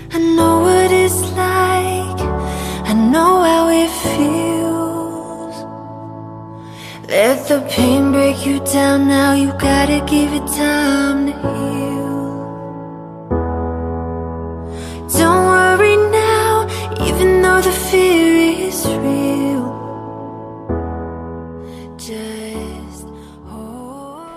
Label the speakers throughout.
Speaker 1: I know what it's like, I know how it feels. Let the pain break you down now, you gotta give it time to heal. Don't worry now, even though the fear is real. Just hold.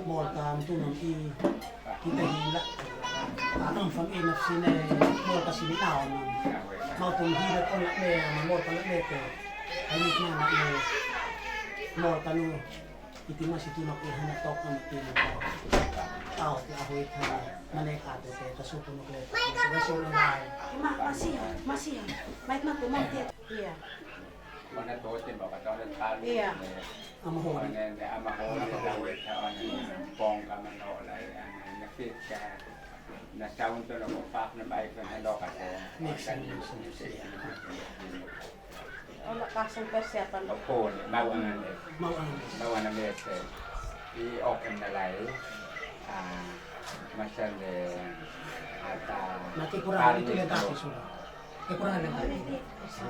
Speaker 2: Muoltaan tunnon kita hila anong fam enough sine muol kasi bitaw man mautong hila ko na me muol pa na te ayun na na me muol tanu itima si tunok ko hanak tok ang tino tao ti ahoy ta manek ate te kasupo no kle sa na dai
Speaker 3: masih bait ma ko tiat iya
Speaker 4: mana totin baka totin talo
Speaker 3: iya
Speaker 2: amahon
Speaker 4: and amahon dawit on pong kaman olay nakit ka na sound to na pak na bike na loka
Speaker 3: wala kasang persiapan
Speaker 4: opo bawangan
Speaker 2: mauang
Speaker 4: bawangan mese I open na lay masale ata
Speaker 2: nakikurang ito yung tapos mo kikurang lang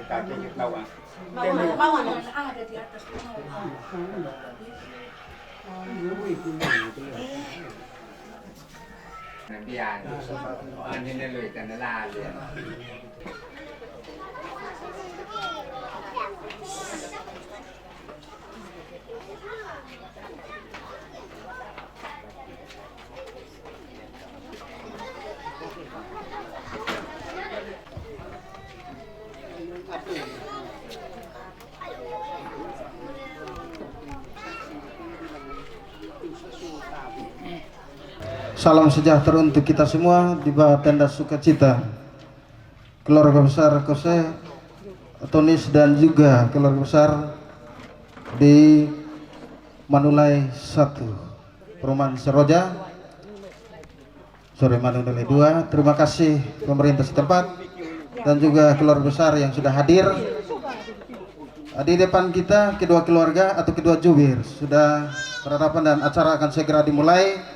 Speaker 4: kakit bawang
Speaker 3: bawan ada di atas
Speaker 4: Nabiyan, ano niluloy ka na lalim.
Speaker 5: Salam sejahtera untuk kita semua di bawah tenda sukacita. Keluarga besar Kose, Tonis dan juga keluarga besar di Manulai 1, Perumahan Seroja, Sore Manulai 2. Terima kasih pemerintah setempat dan juga keluarga besar yang sudah hadir. Di depan kita kedua keluarga atau kedua jubir sudah berhadapan dan acara akan segera dimulai.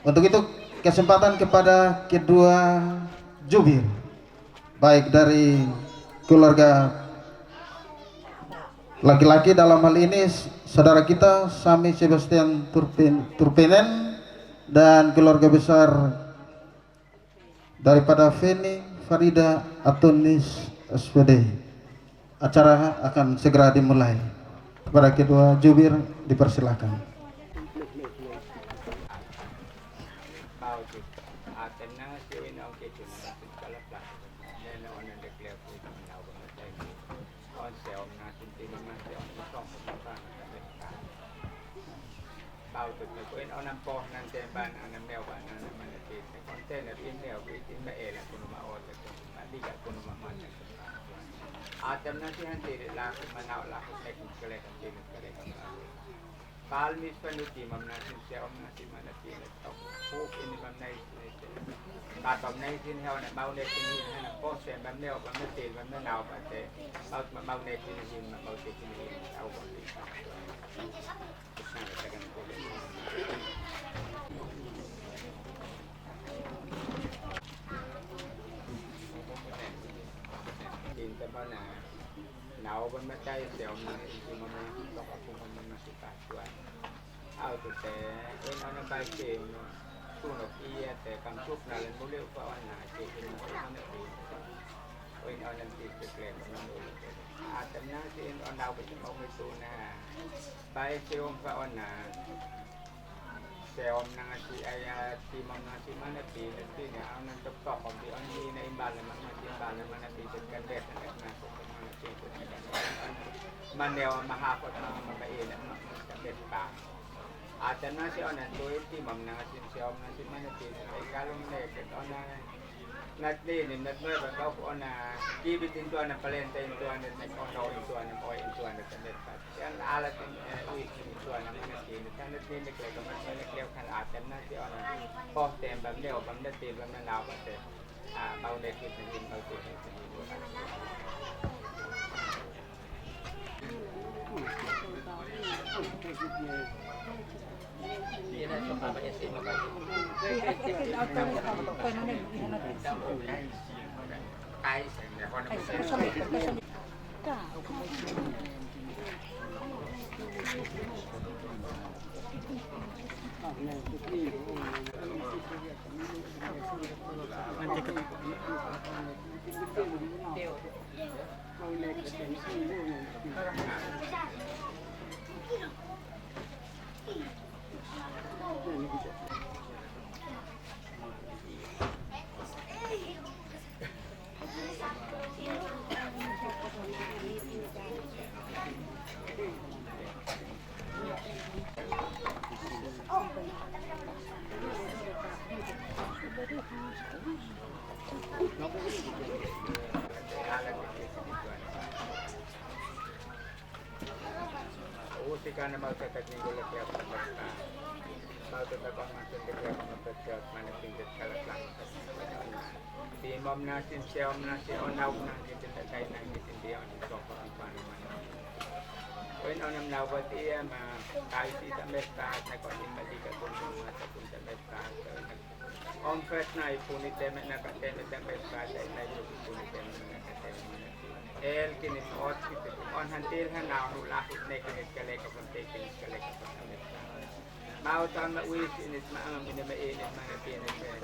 Speaker 5: Untuk itu kesempatan kepada kedua jubir, baik dari keluarga laki-laki dalam hal ini saudara kita Sami Sebastian Turpenen dan keluarga besar daripada Feni Farida Atonis SPD. Acara akan segera dimulai. Kepada kedua jubir dipersilakan.
Speaker 4: Atam na siya hindi lakot manaw lakot teknik kalekan tilit kalekan palmis panuti mam natin siya natin manatin at hook ini mam na isin katom na isin haw na mau netin hin na post yan mam neo mam natin mam na naw pate mau netin hin mau netin hin tao ko dito sana tagan ko nào bên mấy cây đều mà nhưng mà mình đọc cũng mình mà sụt chuột ao từ té bên nó bay kìm tu nộp y té cầm chúc là lên bố liệu vào anh là chỉ thì nó nó thì bên nó làm gì được lệ nó được tận nó thì nó đau bị cái ông ấy tu nè bay kêu vào anh là Seom nang si ay timam nang si mana pi nanti ni ang nang top of the only na imbal naman na imbal naman na pi kan bet na masuk ke mana si itu maneo mahapot ang mabain na bet pa atan na si onan to timam nang si Seom nang si mana pi ay kalong ne ket onan Natlinin, natnueva ka po na kibit into na palenta into na nag-onaw into na po into na talit. Yan alat yung uwit into na manatin. Yan natlinik lang naman sa naklew kan atem na siya na poste ang bamleo, bamlati, bamlanawa sa maunekit na din mautipin sa dito. Yan ang sumabay sa mga Usika na magkatagning gulat yung pagkakita. Magkatagong masundig yung mga pagkakit manapindit kalat lang. Di mom na sinsiyom na si onaw na hindi tatay na hindi ang isoko ang panuman. When onam nawat iya tayo si Tamesta at nagkakin malika kung mga sakong Tamesta. On first na ipunit demet na katemet Tamesta at ipunit demet na katemet. El kinisuot kita on hantil hanaw lakit na kinit kung taking kaleka sa Tamesta. Mautan na uwis init maang inamainit mga pinagpin.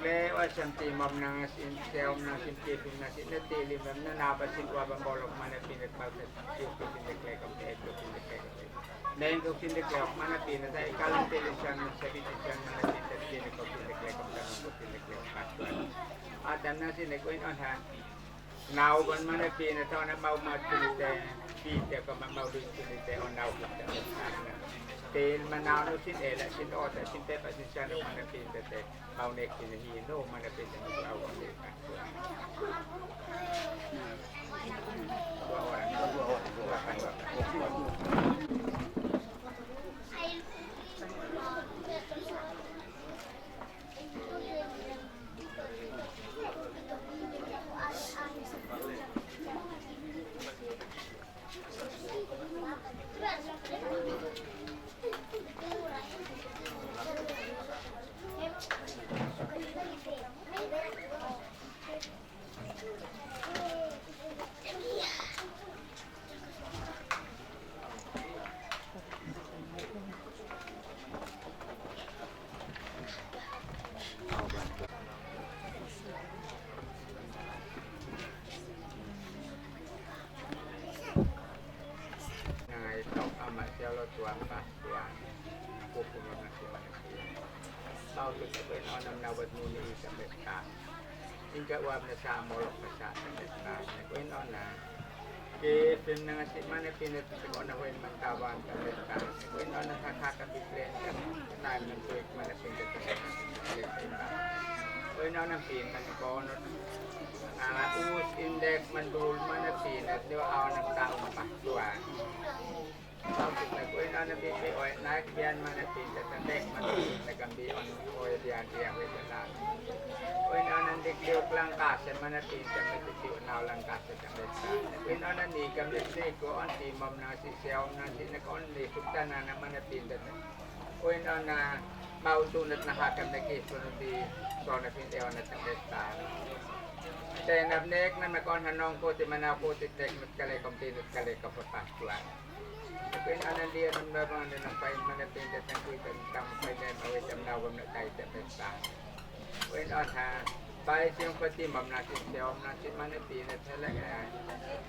Speaker 4: Kaya o siyang timam na sinsiyom na sinkipin na sinatili mam na napasin ko abang bolok mana pinagpagkat yung kusindiklek ang peto sindiklek. Ngayon kung sindiklek mana pinag sa ikalang tili siyang sabitin siyang mga sindiklek ang sindiklek ang tanong ko sindiklek patuan. At na sindiklek on ha. Nauban mana pinag sa na maumat sinite pite ko mamaulit sinite o naubat na. Dahil manalo sin ela, sin ota, sin pepa, sin siya nung manapin dati, maunek sinahino, manapin sa mga awang lipa. Tuan Tuan popular na siya. Tawag sa kwen onam nawad muni sa Mesta. Hingga wab na sa molok pa sa Mesta. Kwen ona kaya na nga si mana pinatid ko na kwen magtawan sa Mesta. Kwen ona kakakabiglen ka tayo ng tuwik mana pinatid sa Mesta. Kwen ona pinatid us index mandul mana pinat di ba awan ng taong pahtuan. Sampai nakuin na nabibi o naik biyan man natin sa tek man nagambi on o diyan diyan wala lang. Kuin na nandikliw lang kasi man natin sa meditiw na lang kasi sa mesa. Kuin na ni kami ko on timam na si siyaw na si nakon ni sukta na naman natin dito. Kuin na mautunat na hakam na kiso di so na pintaw na sa mesa. Kaya nabnek na makon hanong ko ti manapo ti tek matkalay kompinit kalay kapapasuan. Kaya anan dia ng naman na pain manapin at ng kuitan kampay na mawit ang nawam na tayo sa pesta. Kaya ha, bahay siyang pati mam natin siya natin manapin at talaga.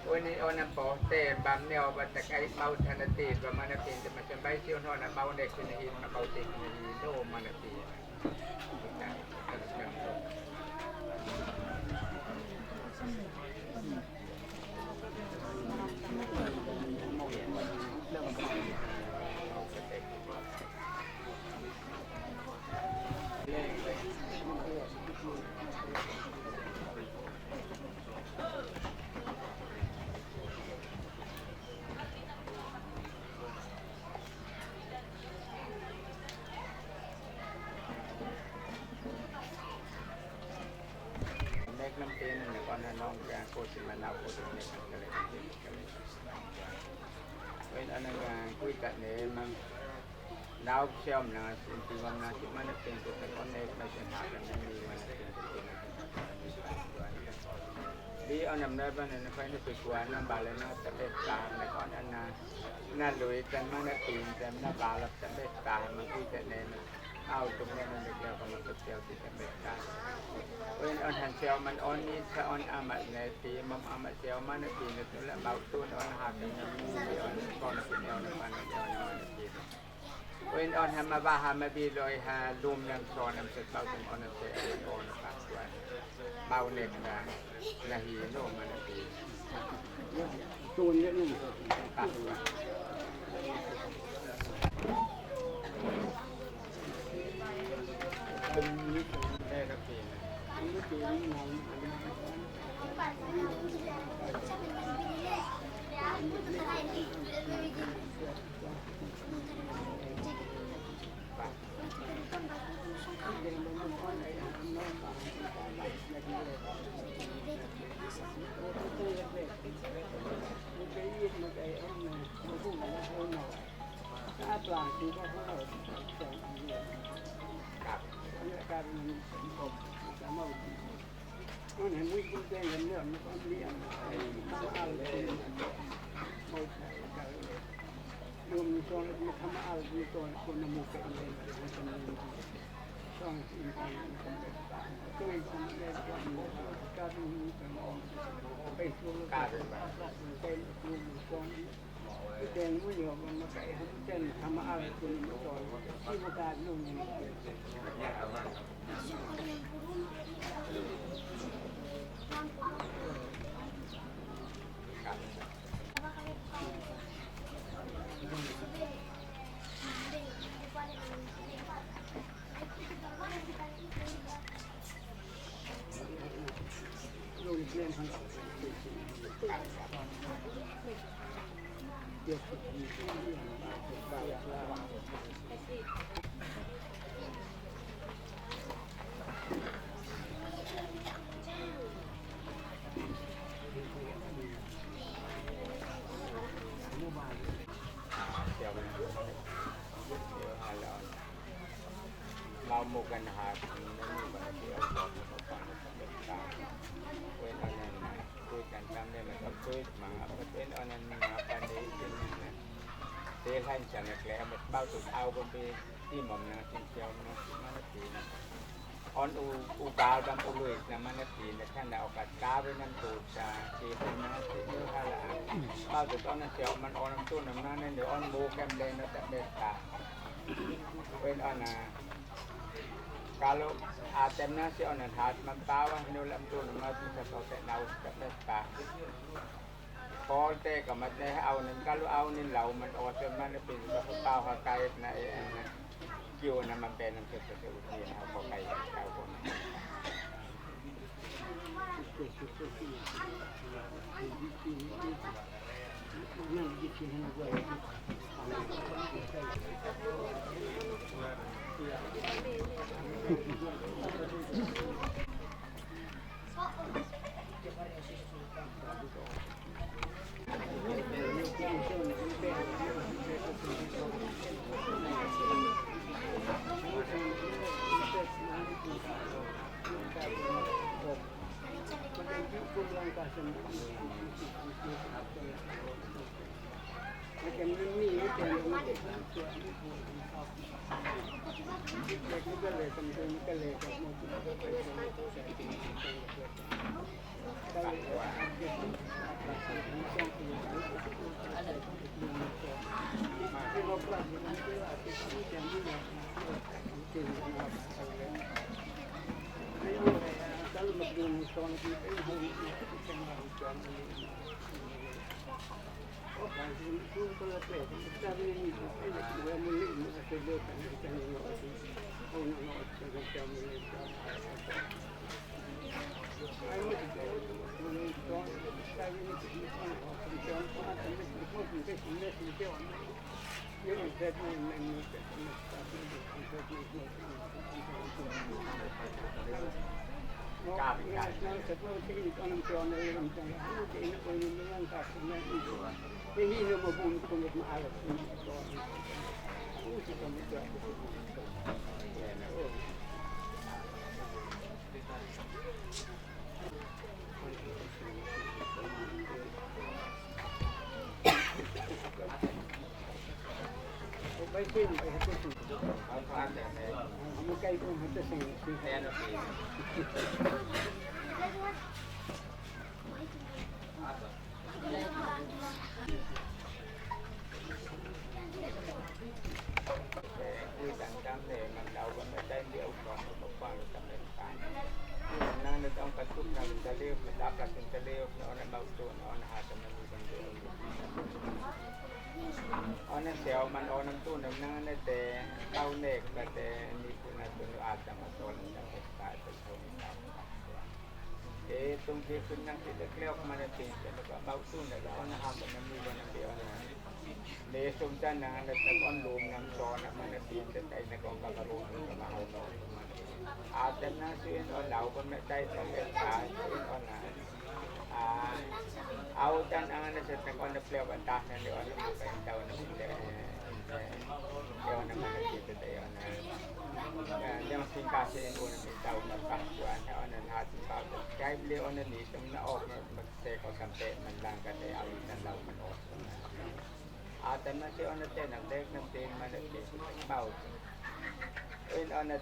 Speaker 4: Kaya onan po, te, bam niyo, basta kahit maut hanatin, ba manapin, masang bahay siyang ho na maunek sinahin, mapautik sinahin, no, manapin. นั่นก่อนน้องแกโคสิมานาโคสิเนี่ยก็เลยเป็นอันนั้นคุยกันเนี่ยมันดาวเชื่อมนะสิ่งที่มันที่มันเป็นตัวตนเองไม่ใช่หากันไม่มีมันเป็นตัวจริงดีเอานำได้บ้านนั้นไฟในสุดกว่าน้ำบาเลยนะจะเป็นตาในก่อนนั้นน่าลุยแต่มันน่าตีนแต่น่าบาลับจะเป็นตามันคุยกันเนี่ยเอาตรงนี้มันเด็กแล้วก็มันก็เที่ยวที่จะเป็นตาเว้นอันทันเที่ยวมันอ่อนนี้ถ้าอ่อนอามัดในตีมันอามัดเที่ยวมันตีในตัวละเบาตัวอ่อนหาเป็นยังมีอ่อนก่อนเป็นอ่อนมันเดียวมันตีเว้นอ่อนทำมาบ้าหามาบีลอยหาลุมยังซ้อนนำเสร็จเบาถึงอ่อนเสียอ่อนปากด้วยเบาเล็กนะละหีโลมันตีตัวนี้นี่ปากด้วยเป็นนิดได้ครับพี่นิดเดียวนี่มองปลาที่ก็เขาการผมสามารถมันเห็นวิ่งแจ้งกันเนี่ยมันก็เลี้ยงไอ้อะไรไม่ใช่การรวมช่วงมันทำอะไรมีตัวคนนมุกกันเลยมันจะมีช่วงสิ่งที่ตัวคนเล่นกันการมีกันไปสู่การเป็นช่วงแจ้งไม่ยอมมาใส่ให้แจ้งทำอะไรคนมาสอนที่ประกาศนู่นนี่ลูกเรียนทั้งเดี๋ยวมีที่เรียนบางเราหมกันหาที่นี่บางทีเอาของมาฟังเป็นตาเว้นอันนั้นคุยกันตามได้ไหมครับคุยมาเว้นอันนั้นมาปันนี้เป็นอย่างนั้นเสียให้ฉันแกมันเบ้าตุกเอาบนไปที่หม่อมนะที่เชียวนะมันตีนะออนอูบาวดำอุลุยนะมันตีนะแค่เราเอากัดกาไว้นั่นตูดาตีเป็นนะตีเยอะขนาดเบ้าตุกตอนนั้นเชียวมันออนน้ำตุ้นน้ำนั้นเดี๋ยวออนโบแกมเลยนะแต่เบ็ดตาเว้นอันนะkalau atemnya si onan hat membawah nulam tu nama tu sebab tak tahu sebab tak. Kalau te kamat ni awalnya kalau awalnya lau man awal mana pun sebab tahu hakai na kiu nama benar sesuatu ujian apa kaya kau pun. Ona sel man ona tu nam na na te tau nek ka te ni tu na tu ada masol na te ka te tu tung ke kun nang te kleo mana te te ka bau tu na ona ha na mi na te ona le sum tan na na te on lum nam so na mana te te tai na ko ka ru na ma ho no ada na sin on lau ko na tai ta ke ka sin ona au tan ang na sa on the play on ta na le on ka tao na le on na dito tayo na yung singkase en on na tao na pakwan na on na hatin pa kay le on na ni tum na off na magse ko kampe man lang ka tayo au na law man off atan na si on na ten ang dek na ten man na bao in on na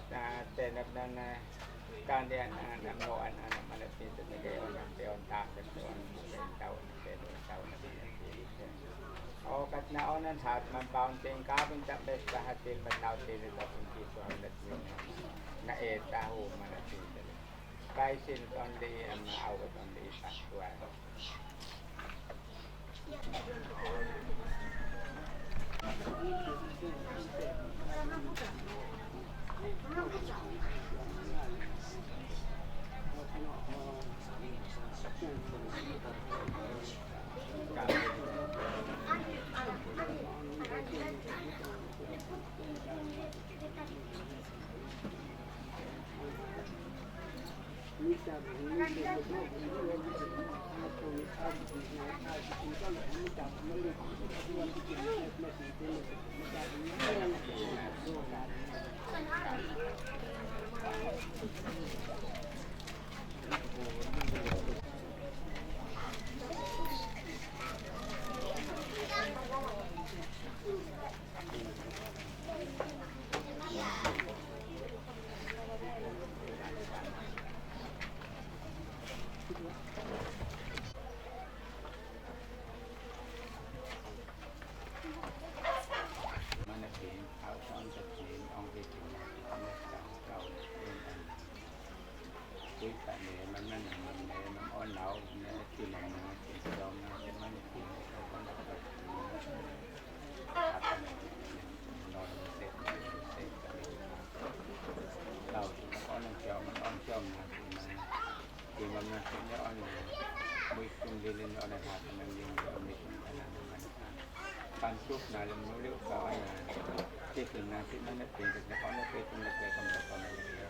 Speaker 4: ten naการเรียนนำโนอันมันเป็นตัวเดียวกันเดียวตาเป็นตัวเต่าเป็นเต่าโอ้กัดนาอันนั้นหากมันเปล่าจริงก้าเป็นจับเป็นสหัสติมันเต่าติเป็นตัวที่ตัวนั้นนาเอตาหูมันเป็นไปสิ้นตอนดีมาเอาตอนดีตัดตัวpantuk dalam mulut kau ya, kita nasi mana pun kita kau nak kita nak kita nak kau nak kita.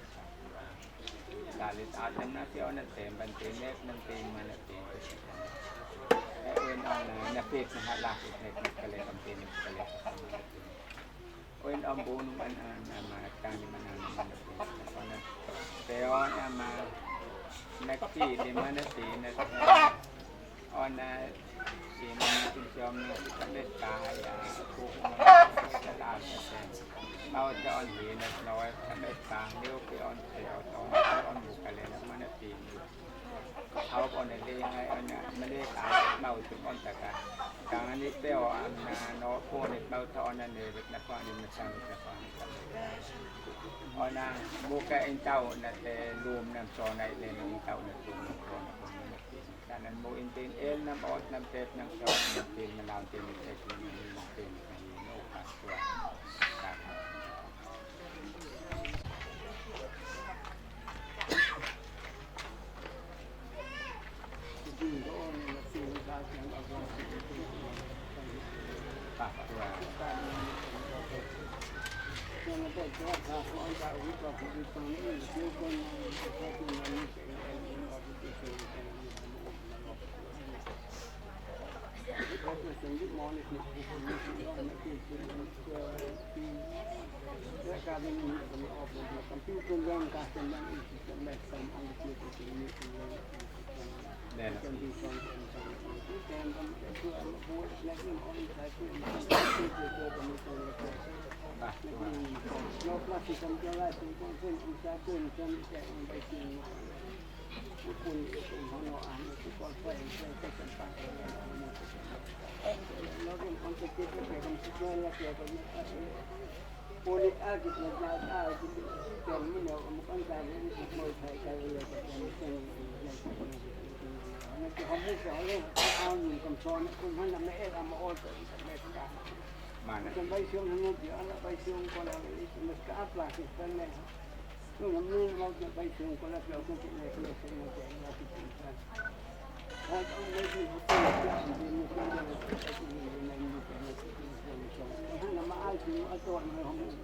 Speaker 4: Dalit atam nasi orang tempat tenek nanti mana pun. Orang orang nak kita nak lah kita nak kalau kami nak kalau. Orang orang bunuh mana nama kami mana mana pun. Orang teon nama nak di mana pun nak orang si mana pun jom nak kita berkaya, bukan jalan saja. Mau jalan ni nak lawat kita berkaya, dia ke on sel, on bukan lena mana pun. Awak on ni hai on mereka mau tu on takkan. Jangan ni peo no pun ni mau tu on ni nak kau ni macam apa ni. On bukan entau nak room nak so nak ni entau nak room. Karena mau intin nam out nam tep nam so nam tin malam tin tek nam tin no paswa tak paswa เป็นยุคมอนี่คือคนนี้คือว่าไม่คือและการเป็นมีคนออกแบบคอมพิวเตอร์เรื่องการเป็นนั่นอีกเป็นแบบสำคัญที่สุดในนี้คือแน่นอนที่ต้องที่แทนต้องช่วยมาพูดและที่ออนไลน์ที่จะเจอกันในตัวเราพลาดที่ทำจะไล่ถึงคนเส้นอุตสาหกรรมจนแก่ไปจริงผู้คนของเราอ่านทุกคนไปกันไปเราเป็นคนที่เกิดเป็นคนที่ช่วยและเกี่ยวกับpolitik agak lepas agak kami nak bukan kami mau saya kali yang nanti kamu saya awak kontrol pun mana mereka sama orang mereka mana kan baik siang hanya dia anak baik siang kalau mereka apa sih sebenarnya tu namun mau baik siang kalau kita untuk mereka semua jadi lagi kita kalau mereka itu dia nama alti atau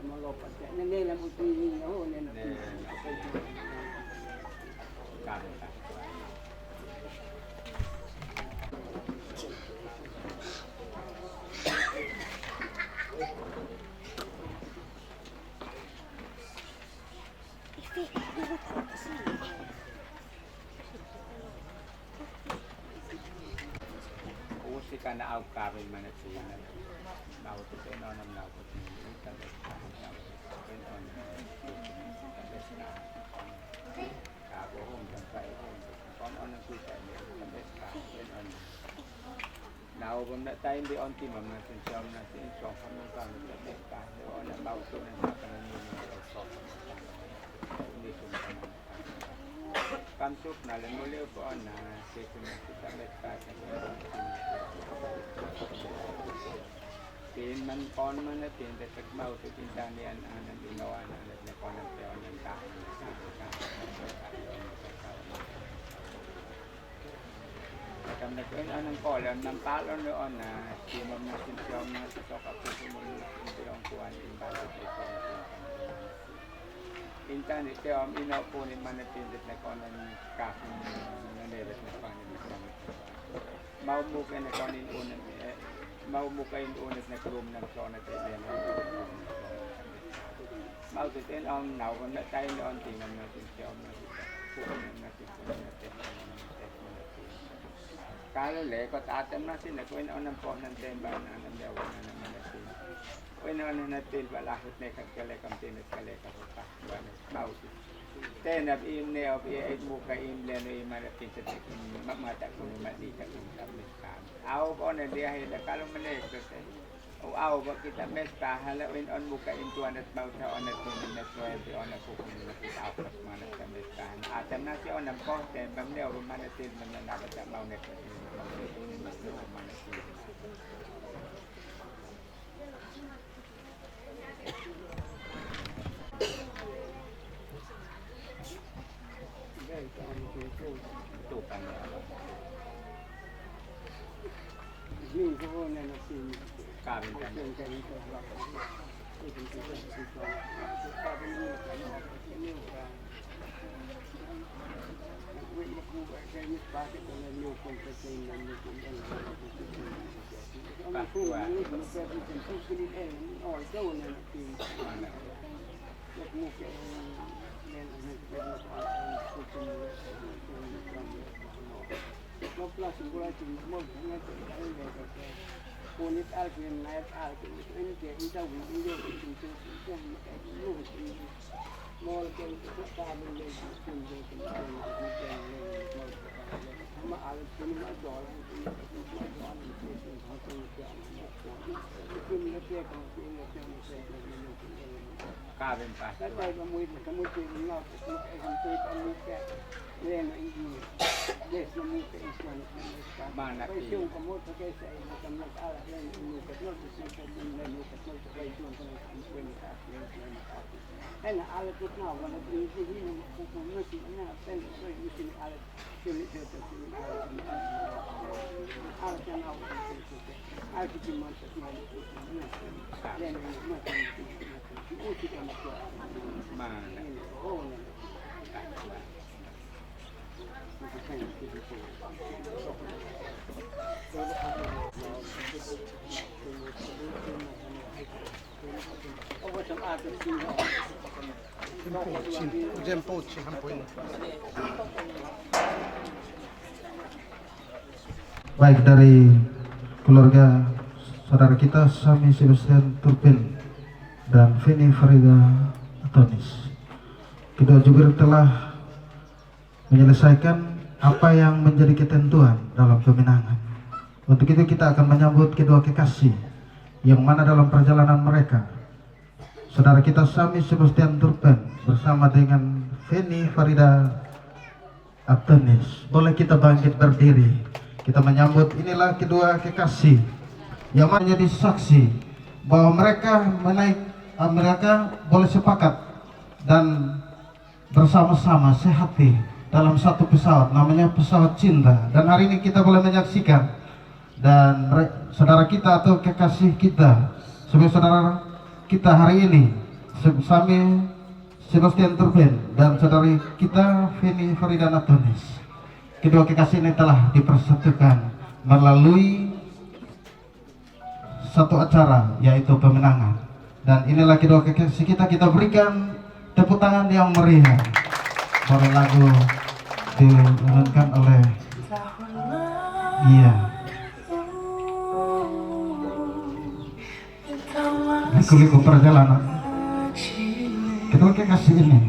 Speaker 4: melopat ini lah mesti ini oh ini karena au kabel mana sih mau tu penon nam tu kan penon kabel home dan kai kon on tu kai kan penon nào cũng đã tay đi on tim mà mình trong là sẽ chọn không có cần để biết cả để on là bao tu nên là cần nhiều người chọn đi cùng cam chúc là lên liêu con là sẽ cùng kita biết cả tin mình con mình là tin để các bao tu tin ta đi ăn đi nấu ăn để con ăn theo ăn cả cầm được cái ăn cỏ là nằm tá nó nữa là khi mà mình xin trong nó sẽ cho các cụ mình đi ông cụ ăn in bài để con internet theo ông in ao phone mình là tin để con ăn cả nó để được con ăn mau mua cái này con in ôn mau mua cái in ôn này gồm nằm cho nó để lên mau từ tên ông nào còn lại tay ông thì mình là tin theo nó phụ mình là tin theo kalau lekot atem nasi nak koin onam pohon nanti bana nanti awan nanti nasi koin onam nanti balahut nekat kale kamtin kale kahuka bana bau tu tenab im ne op e muka im le no im ada pintet mak mata kun mati tak kun kam au pon dia heda kalau menek tu au bak kita mesta hala in on muka im tuan dat bau ta on dat net soe di on aku kun au pas mana mesta atem nasi onam poh ten bam ne o mana tin mana nak tak bau net ini kau ni nasi kami kan ini Punit alkin, naik alkin, ini dia kita video itu mau ke kami lagi ma alkin ma jual kabin pas saya kamu tinggal kamu ke leno ini des kamu ke Islam mana sih kamu pakai saya kamu ala leno ketemu sih leno ketemu pakai kamu ana ala ketemu wana ini hukum mesti ana pen mesti ala sini itu ala kan awak aku cuma leno mana oh
Speaker 5: Baik, dari keluarga saudara kita Sami Sebastian Turpin dan Feni Farida Atonis, kedua jubir telah menyelesaikan apa yang menjadi ketentuan dalam pemenangan. Untuk itu kita akan menyambut kedua kekasih yang mana dalam perjalanan mereka saudara kita Sami Sebastian Turpin bersama dengan Feni Farida Atonis. Boleh kita bangkit berdiri, kita menyambut inilah kedua kekasih yang menjadi saksi bahwa mereka boleh sepakat dan bersama-sama sehati dalam satu pesawat, namanya pesawat cinta. Dan hari ini kita boleh menyaksikan, dan saudara kita atau kekasih kita sebagai saudara kita hari ini Sami Sebastian Turpin dan saudari kita Feni Farida Atonis, kedua kekasih ini telah dipersatukan melalui satu acara, yaitu pemenangan. Dan inilah kedua kekasih kita berikan tepuk tangan yang meriah. Para lagu dimainkan oleh liku-liku perjalanan. Kedua kekasih ini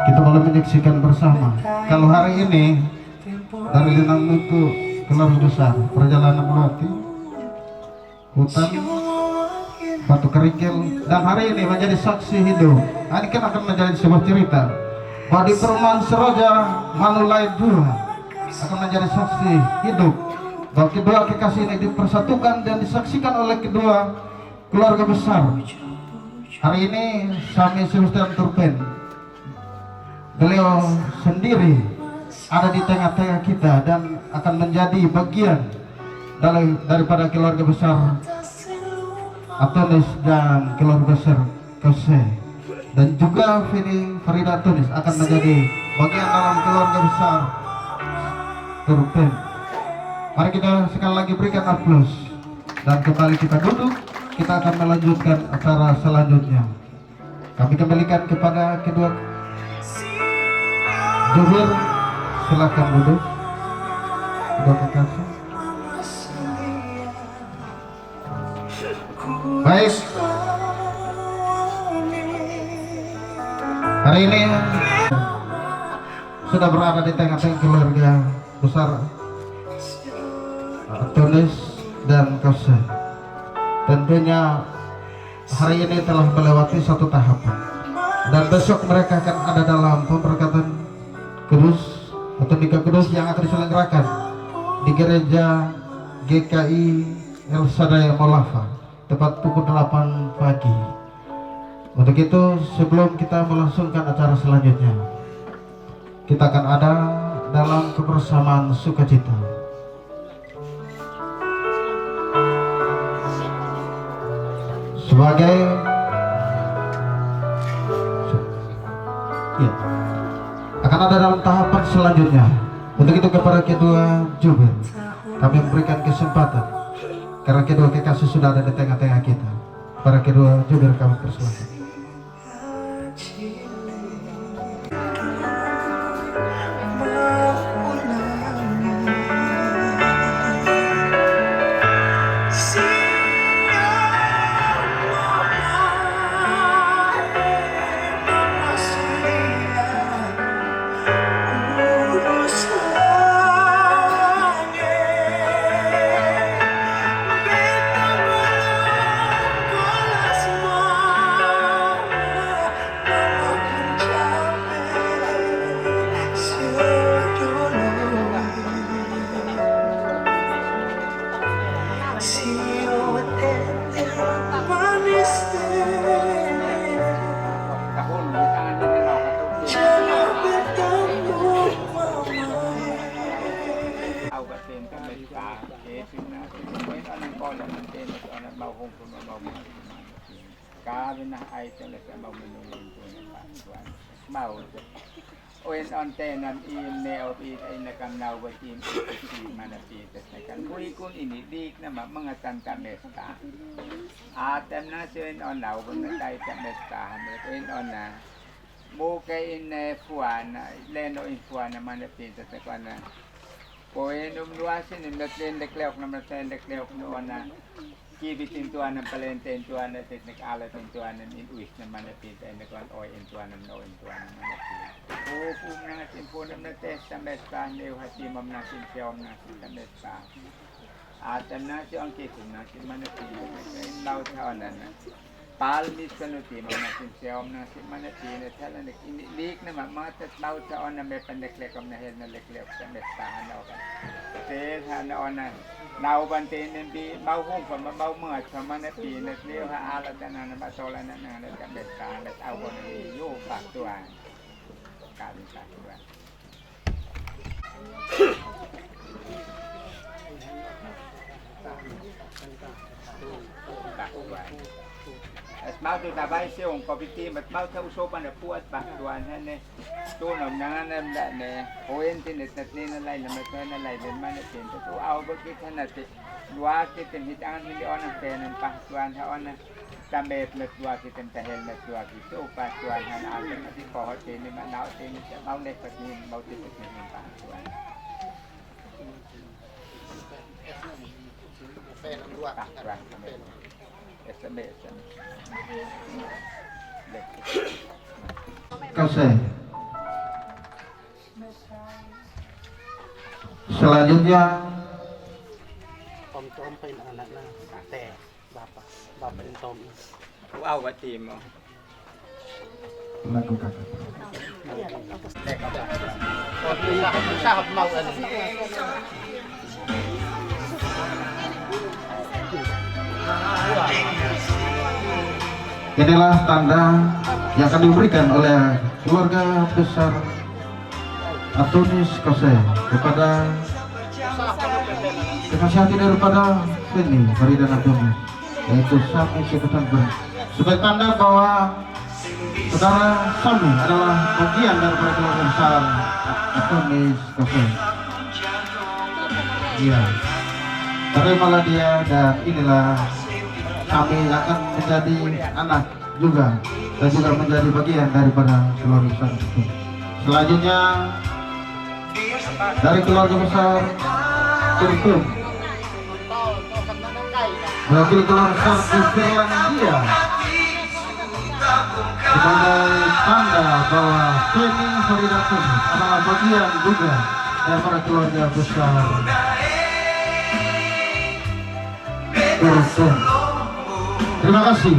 Speaker 5: kita boleh menyaksikan bersama. Kalau hari ini dari Denang itu keluarga besar perjalanan melewati hutan batu kerikil, dan hari ini menjadi saksi hidup. Ini kan akan menjadi sebuah cerita bahwa di perumahan Seroja Manulai 2 akan menjadi saksi hidup bahwa kedua kekasih ini dipersatukan dan disaksikan oleh kedua keluarga besar. Hari ini Sami Sebastian Turpin, beliau sendiri ada di tengah-tengah kita dan akan menjadi bagian daripada keluarga besar Atonis dan keluarga besar Kose, dan juga Feni Farida Atonis akan menjadi bagian dalam keluarga besar Turpin. Mari kita sekali lagi berikan aplaus dan kembali kita duduk. Kita akan melanjutkan acara selanjutnya. Kami kembalikan kepada kedua jubir, silakan duduk. Kedua kekasih. Baik, hari ini sudah berada di tengah-tengah keluarga besar Atonis dan Kose. Tentunya hari ini telah melewati satu tahapan, dan besok mereka akan ada dalam pemberkatan kudus atau nikah kudus yang akan diselenggarakan di gereja GKI El Sadaya Molafa tepat pukul 8 pagi. Untuk itu sebelum kita melangsungkan acara selanjutnya, kita akan ada dalam kebersamaan sukacita. Sebagai akan ada dalam tahapan selanjutnya. Untuk itu kepada kedua jubir kami memberikan kesempatan, karena kedua kekasih sudah ada di tengah-tengah kita. Para kedua jubir kami persilakan.
Speaker 4: oin ontenan email ay nakamnawa team manapitas na kan kun ini dik na mga tanta mesta atem na sin on now kung natay ta mesta oin on na mo kay in fuan leno in fuan na manapitas na kan na oin umluasin in natlen dekleok na natlen dekleok noon na kibitin tuan ng palenten tuan na teknik alat ng tuan ng inuis na manapit ay nagkuhan o in tuan ng no in tuan ng manapit. Upum na nga simpunam na test sa mesta niyo hatimam na sinsiyom na sa mesta. Atam na siya ang kisim na si manapit ay laut haonan na. Palmis kanuti mam na sinsiyom na si manapit at halanik inilik na mga tatlaut sa on na may paneklekom na hel na leklek sa mestahan na okan. Kasi hanaon na naubantin di mau hung pa mau mga sa manapit at niyo haalat na na matola na na sa mestahan at awon ni yo paktuan. Kaling paktuan. Paktuan. As mau tu tabay siya ang kopiti mat mau ta usopan na puat paktuan han ne tunom nanganam da ne oentin et natne na lay na matna na lay den manatin tu aw bakit hanati dua kitin hitangan hindi on ang penan paktuan ha on tambet met dua kitin tahel met dua kitu paktuan han atin ati pohot ni manau tin mau nek patin mau tin ni paktuan
Speaker 5: penan dua
Speaker 4: paktuan SMS
Speaker 5: Kose. Selanjutnya
Speaker 2: Tom Tom pa yung anak na ate, bapa yung Tom.
Speaker 4: wow wati mo
Speaker 5: lagu kakak.
Speaker 2: Sahab mau ano.
Speaker 5: Inilah tanda yang akan diberikan oleh keluarga besar Antonius Kose kepada kekasih hati daripada Feni Farida Antonius, yaitu Sami Seketan. Sebagai tanda bahwa saudara Sami adalah bagian daripada keluarga besar Antonius Kose. Iya, terimalah dia dan inilah kami akan menjadi anak juga dan juga menjadi bagian daripada keluarga besar itu. Selanjutnya dari keluarga besar Turkum wakil keluarga besar Finlandia sebagai tanda bahwa Feni Farida adalah bagian juga daripada keluarga besar Turkum. Terima kasih.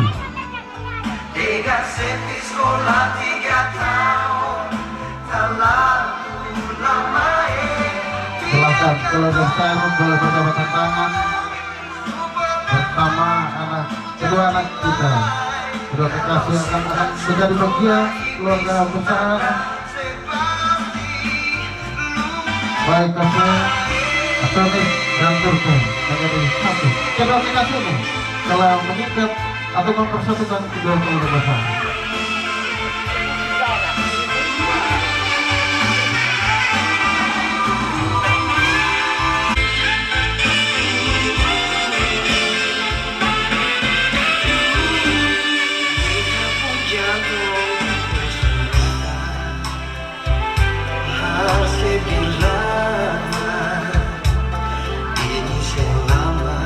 Speaker 5: Silakan keluarga besar boleh berjabat tangan bersama kedua anak kita. Kedua kekasih akan menjadi bagian keluarga besar. Baik kasih Antonius dan Turkum menjadi satu. Kedua kekasih ini telah mengikat atau mempersatukan kedua keluarga besar.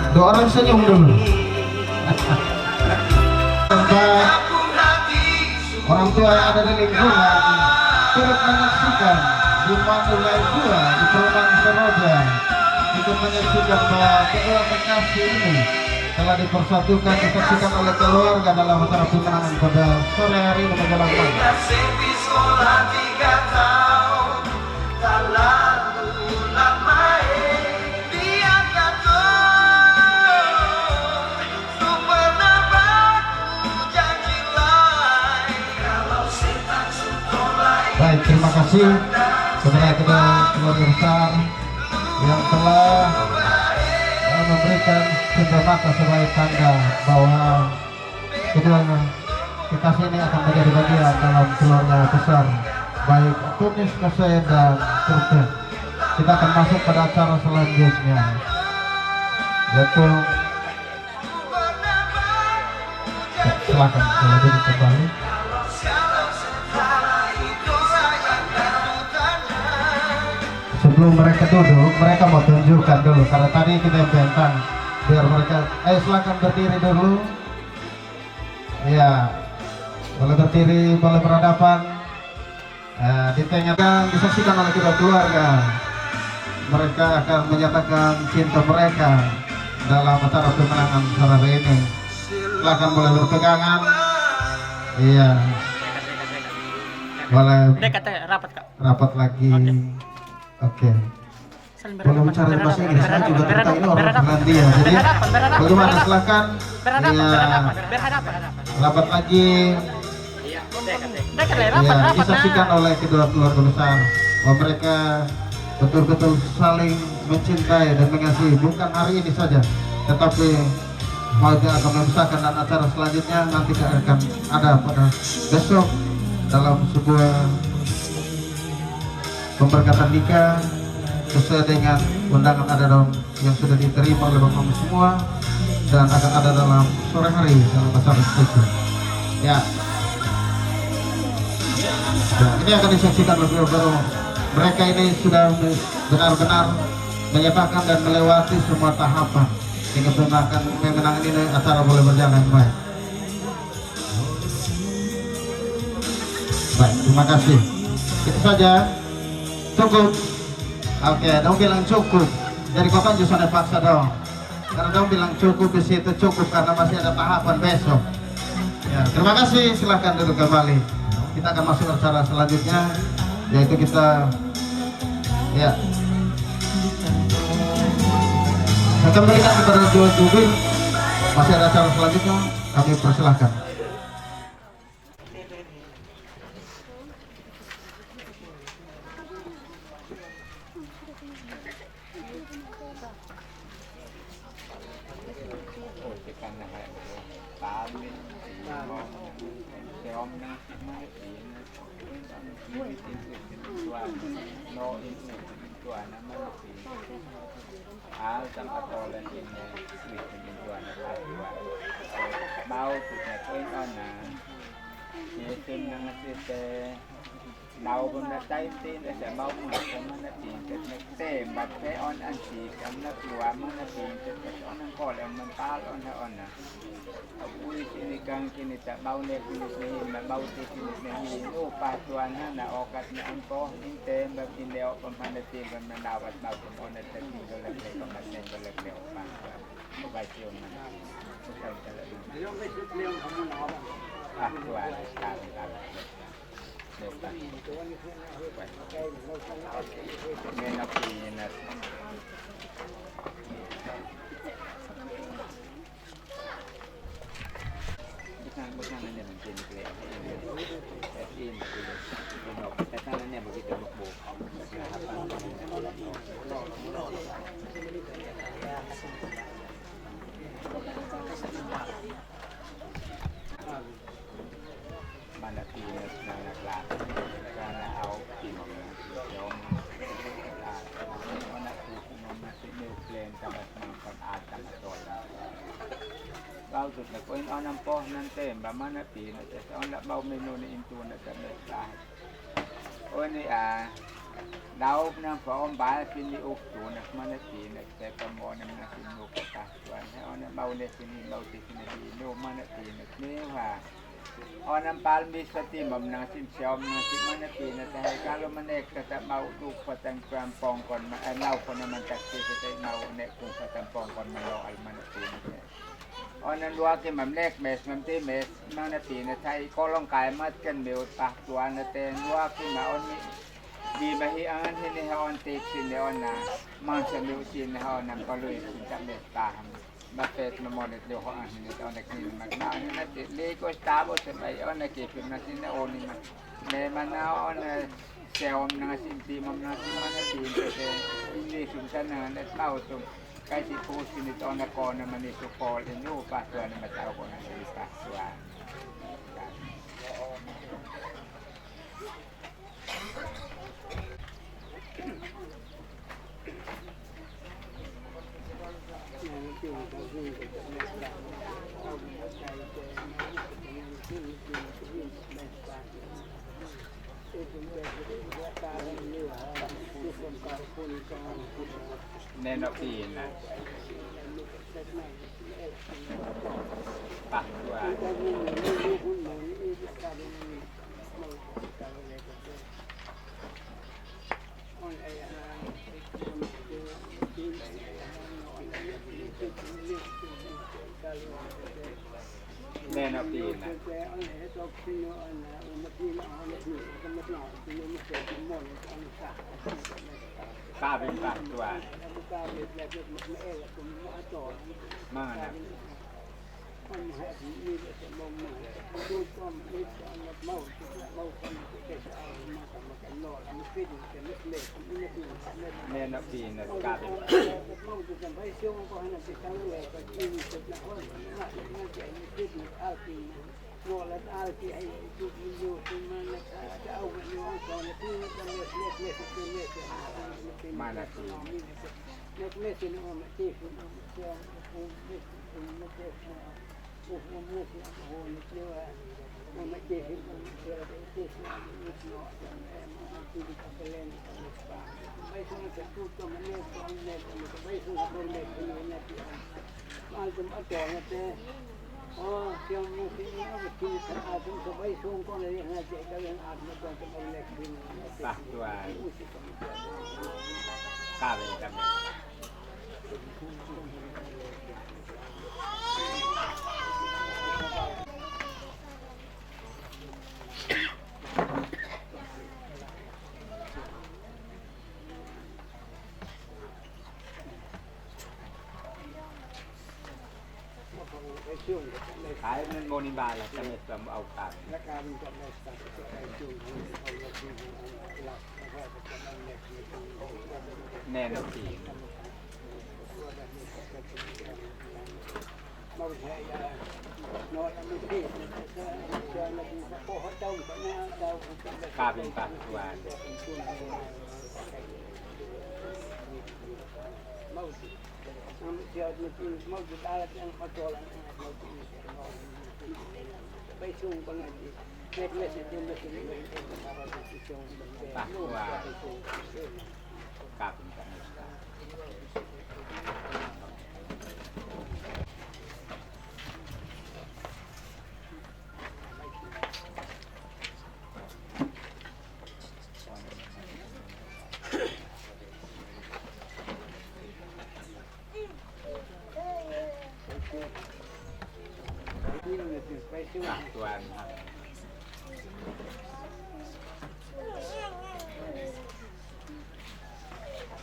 Speaker 5: Dua orang senyum dulu. Orang tua yang ada di lingkungan turut menyaksikan di Mandulai 2 di Perumahan Seroja ikut menyaksikan bahwa kedua kekasih ini telah dipersatukan disaksikan oleh keluarga dalam acara tunangan pada sore hari ini menjelang malam. Baik, terima kasih kepada kedua keluarga besar yang telah memberikan cinta mata sebagai tanda bahwa kedua kekasih ini akan menjadi bagian dalam keluarga besar baik Tunis, Kose dan Turki. Kita akan masuk pada acara selanjutnya, yaitu silakan kalau duduk kembali. Sebelum mereka duduk, mereka mau tunjukkan dulu karena tadi kita bentang biar mereka. Silakan berdiri dulu. Ya, boleh berdiri, boleh berhadapan. Di tengah disaksikan oleh kedua keluarga. Mereka akan menyatakan cinta mereka dalam acara kemenangan sore ini. Silakan boleh berpegangan. Iya. Boleh.
Speaker 6: Dekat rapat kak.
Speaker 5: Rapat lagi. Oke. Boleh bicara bahasa Inggris. Saya juga kita ini orang Finlandia. Jadi bagaimana? Silakan.
Speaker 6: Berhadapan.
Speaker 5: Rapat lagi. Ya, disaksikan oleh kedua keluarga besar bahwa mereka betul-betul saling mencintai dan mengasihi, bukan hari ini saja, tetapi mereka akan membesarkan dan acara selanjutnya nanti akan ada pada besok dalam sebuah pemberkatan nikah sesuai dengan undangan adat yang sudah diterima oleh bapak semua dan akan ada dalam sore hari dalam acara spesial. Ya. Nah, ini akan disaksikan oleh baru mereka ini sudah benar-benar menyatakan dan melewati semua tahapan hingga pemenangan ini acara boleh berjalan baik. Baik, terima kasih. Itu saja. Cukup. Oke, dong bilang cukup. Jadi kau kan justru ada paksa dong. Karena dong bilang cukup di situ cukup karena masih ada tahapan besok. Ya, terima kasih. Silahkan duduk kembali. Kita akan masuk acara selanjutnya, yaitu kita ya akan berikan kepada dua jubir. Masih ada acara selanjutnya, kami persilahkan.
Speaker 4: Đau con đã tay tin để sẽ bao mà con nó tin cái này tê bật cái on ăn chỉ cái nó chùa mà nó tin cái on ăn cỏ là mình ta on hay on à ui cái nàyจะbao này cái này mà bao thì cái này nô pa chùa nó là okat nó ăn có những tê mà tin đeo con pan để tin con mình đào bật bao con on để tin cái là cái con mình nên cái là đeo pa vài chiều mà không cái là chùa ta bukan hanya menjadi hanya begitu mana pinus mana kelas karena au pinus yom mana kuku masih nuklein sama semangkot atam atau bau tu nak koin anam poh nanti mana pinus on nak bau menu ni intu nak kena kelas oh ni đau nam phom bái pin đi uk tu nak mana pinus saya pemon nam nasi nuk ketas tuan on nak bau ni sini bau di sini no mana pinus ni Orang palmi seperti menangsim siom nasib mana pina tapi kalau menek kata mau tu patang kampung kon lau kon mantak kita mau nek ku patang kampung kon mau al mana pina Orang dua ke menek mes memti mes mana pina tai kolong kai mat kan meu tah tuan ten dua ke mau ni di bahi angan ini on tik sini ona mang seniu sini ona kalau itu tak betah Bapak memonet dia orang ini tahun ini makna ini nanti lego stabo sampai orang kepin nanti ni oni mak, mana orang seom nasi timam nasi mana tim itu ini sudah nanti tahu tu kasih post ini tahun kon mana itu call ini pas tuan mana tahu kon ini pas tuan. Neno pina. Pak Tuhan. Neno pina. Kabin Pak Tuhan. Mana? Neno pina kabin. Mana Pak Tuhan. Kabin kabin. Cái nên môn ba là cho mình làm ảo cảm. Nè nó chỉ. Cả bên cả và Tuhan.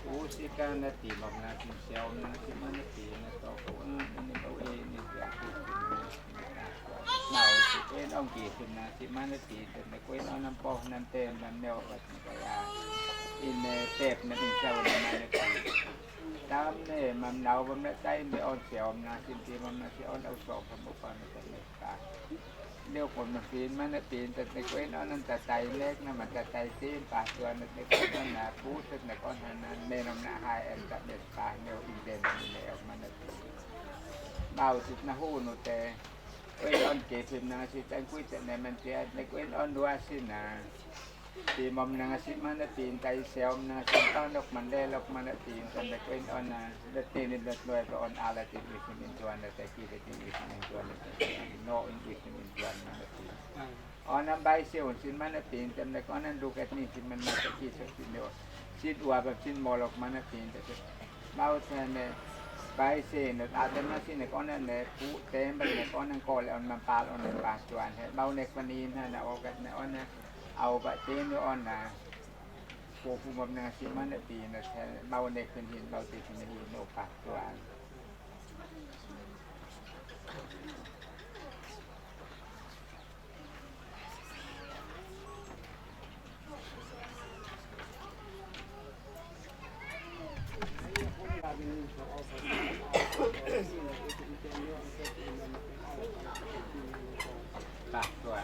Speaker 4: Usikan nanti magnatin siya nanti manati na to kung ano daw ini siya. Now si Ken ang kisin na si manati na kung ano po ng tem ng neo at kaya in tep na din siya na manati. Tam ne mam nào bấm đã tay để on xẻo na xin thì mam na xẻo đâu sọ không một phần là cái cả nếu còn mà phim mà nó tiền thì cái quên nó ta tay lét nó mà ta tay tiền bà cho nó cái con là phú tức là con hàng nên ông na hai em tập được bà nếu in tiền thì em mà nó bao thì nó hú nó tè quên on kể phim na thì tay quyết định này mình chơi này quên on đua xin à thì mầm nàng xí mà nó tiền tay xéo na xin tao lộc mình đây lộc mà nó tiền còn để quên on là đất tiền nên đất nuôi còn à là tiền việc mình tuần là tại kia là tiền việc mình tuần là no in việc mình tuần mà nó tiền on năm bay xéo xin mà nó tiềnแต่ในก้อนนั้นดูแค่นี้xinมันมาจากที่สุดที่เดียวxinอัวแบบxinมอลอกmà nó tiềnแต่เบาแทนเนี่ยใบเสียนอาจจะมาสิ้นในก้อนนั้นเนี่ยผู้เต็มไปในก้อนนั้นก่อนแล้วมันปาเอาในปาจวนให้เบาในวันนี้นะเอากันในก้อนนั้นเอาไปเต้นด้วยอ่อนนะโคฟูบำนาสิมันได้ปีนะแค่เบาในคืนหินเบาติดในหินโนปากตัวปากตัว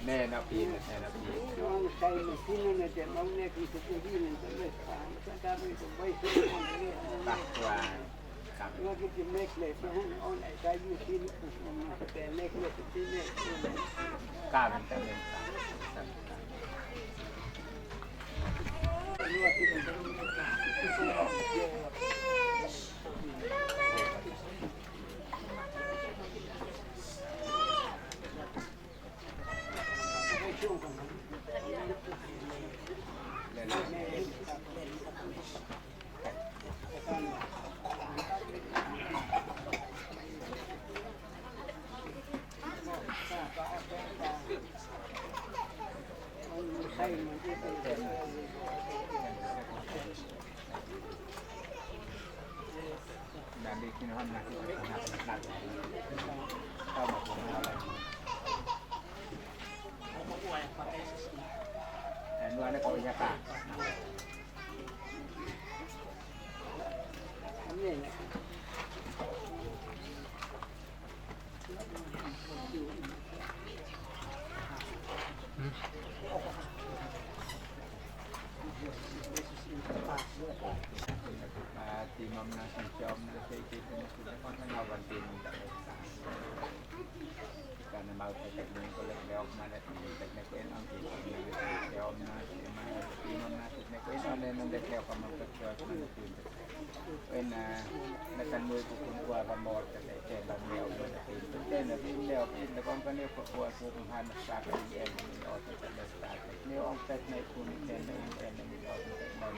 Speaker 4: Nena piin. Nanti kinuhan natin ang natin. Tama po na lang. Ano ko niya ka? Timam na sa job na sa ikita na sila kung nanawan din ng dahil sa karena mau teknik kolek leok mana teknik koin ang timam na job na timam na teknik koin ang nang leok ka mang job na timam koin na nakanmoy ko kung kuha ka more kasi bang leok na timam then na din leok na kung kanil ko kuha ko kung hanas sa akin yung ni auto sa start ni ang teknik ko ni then na ni auto sa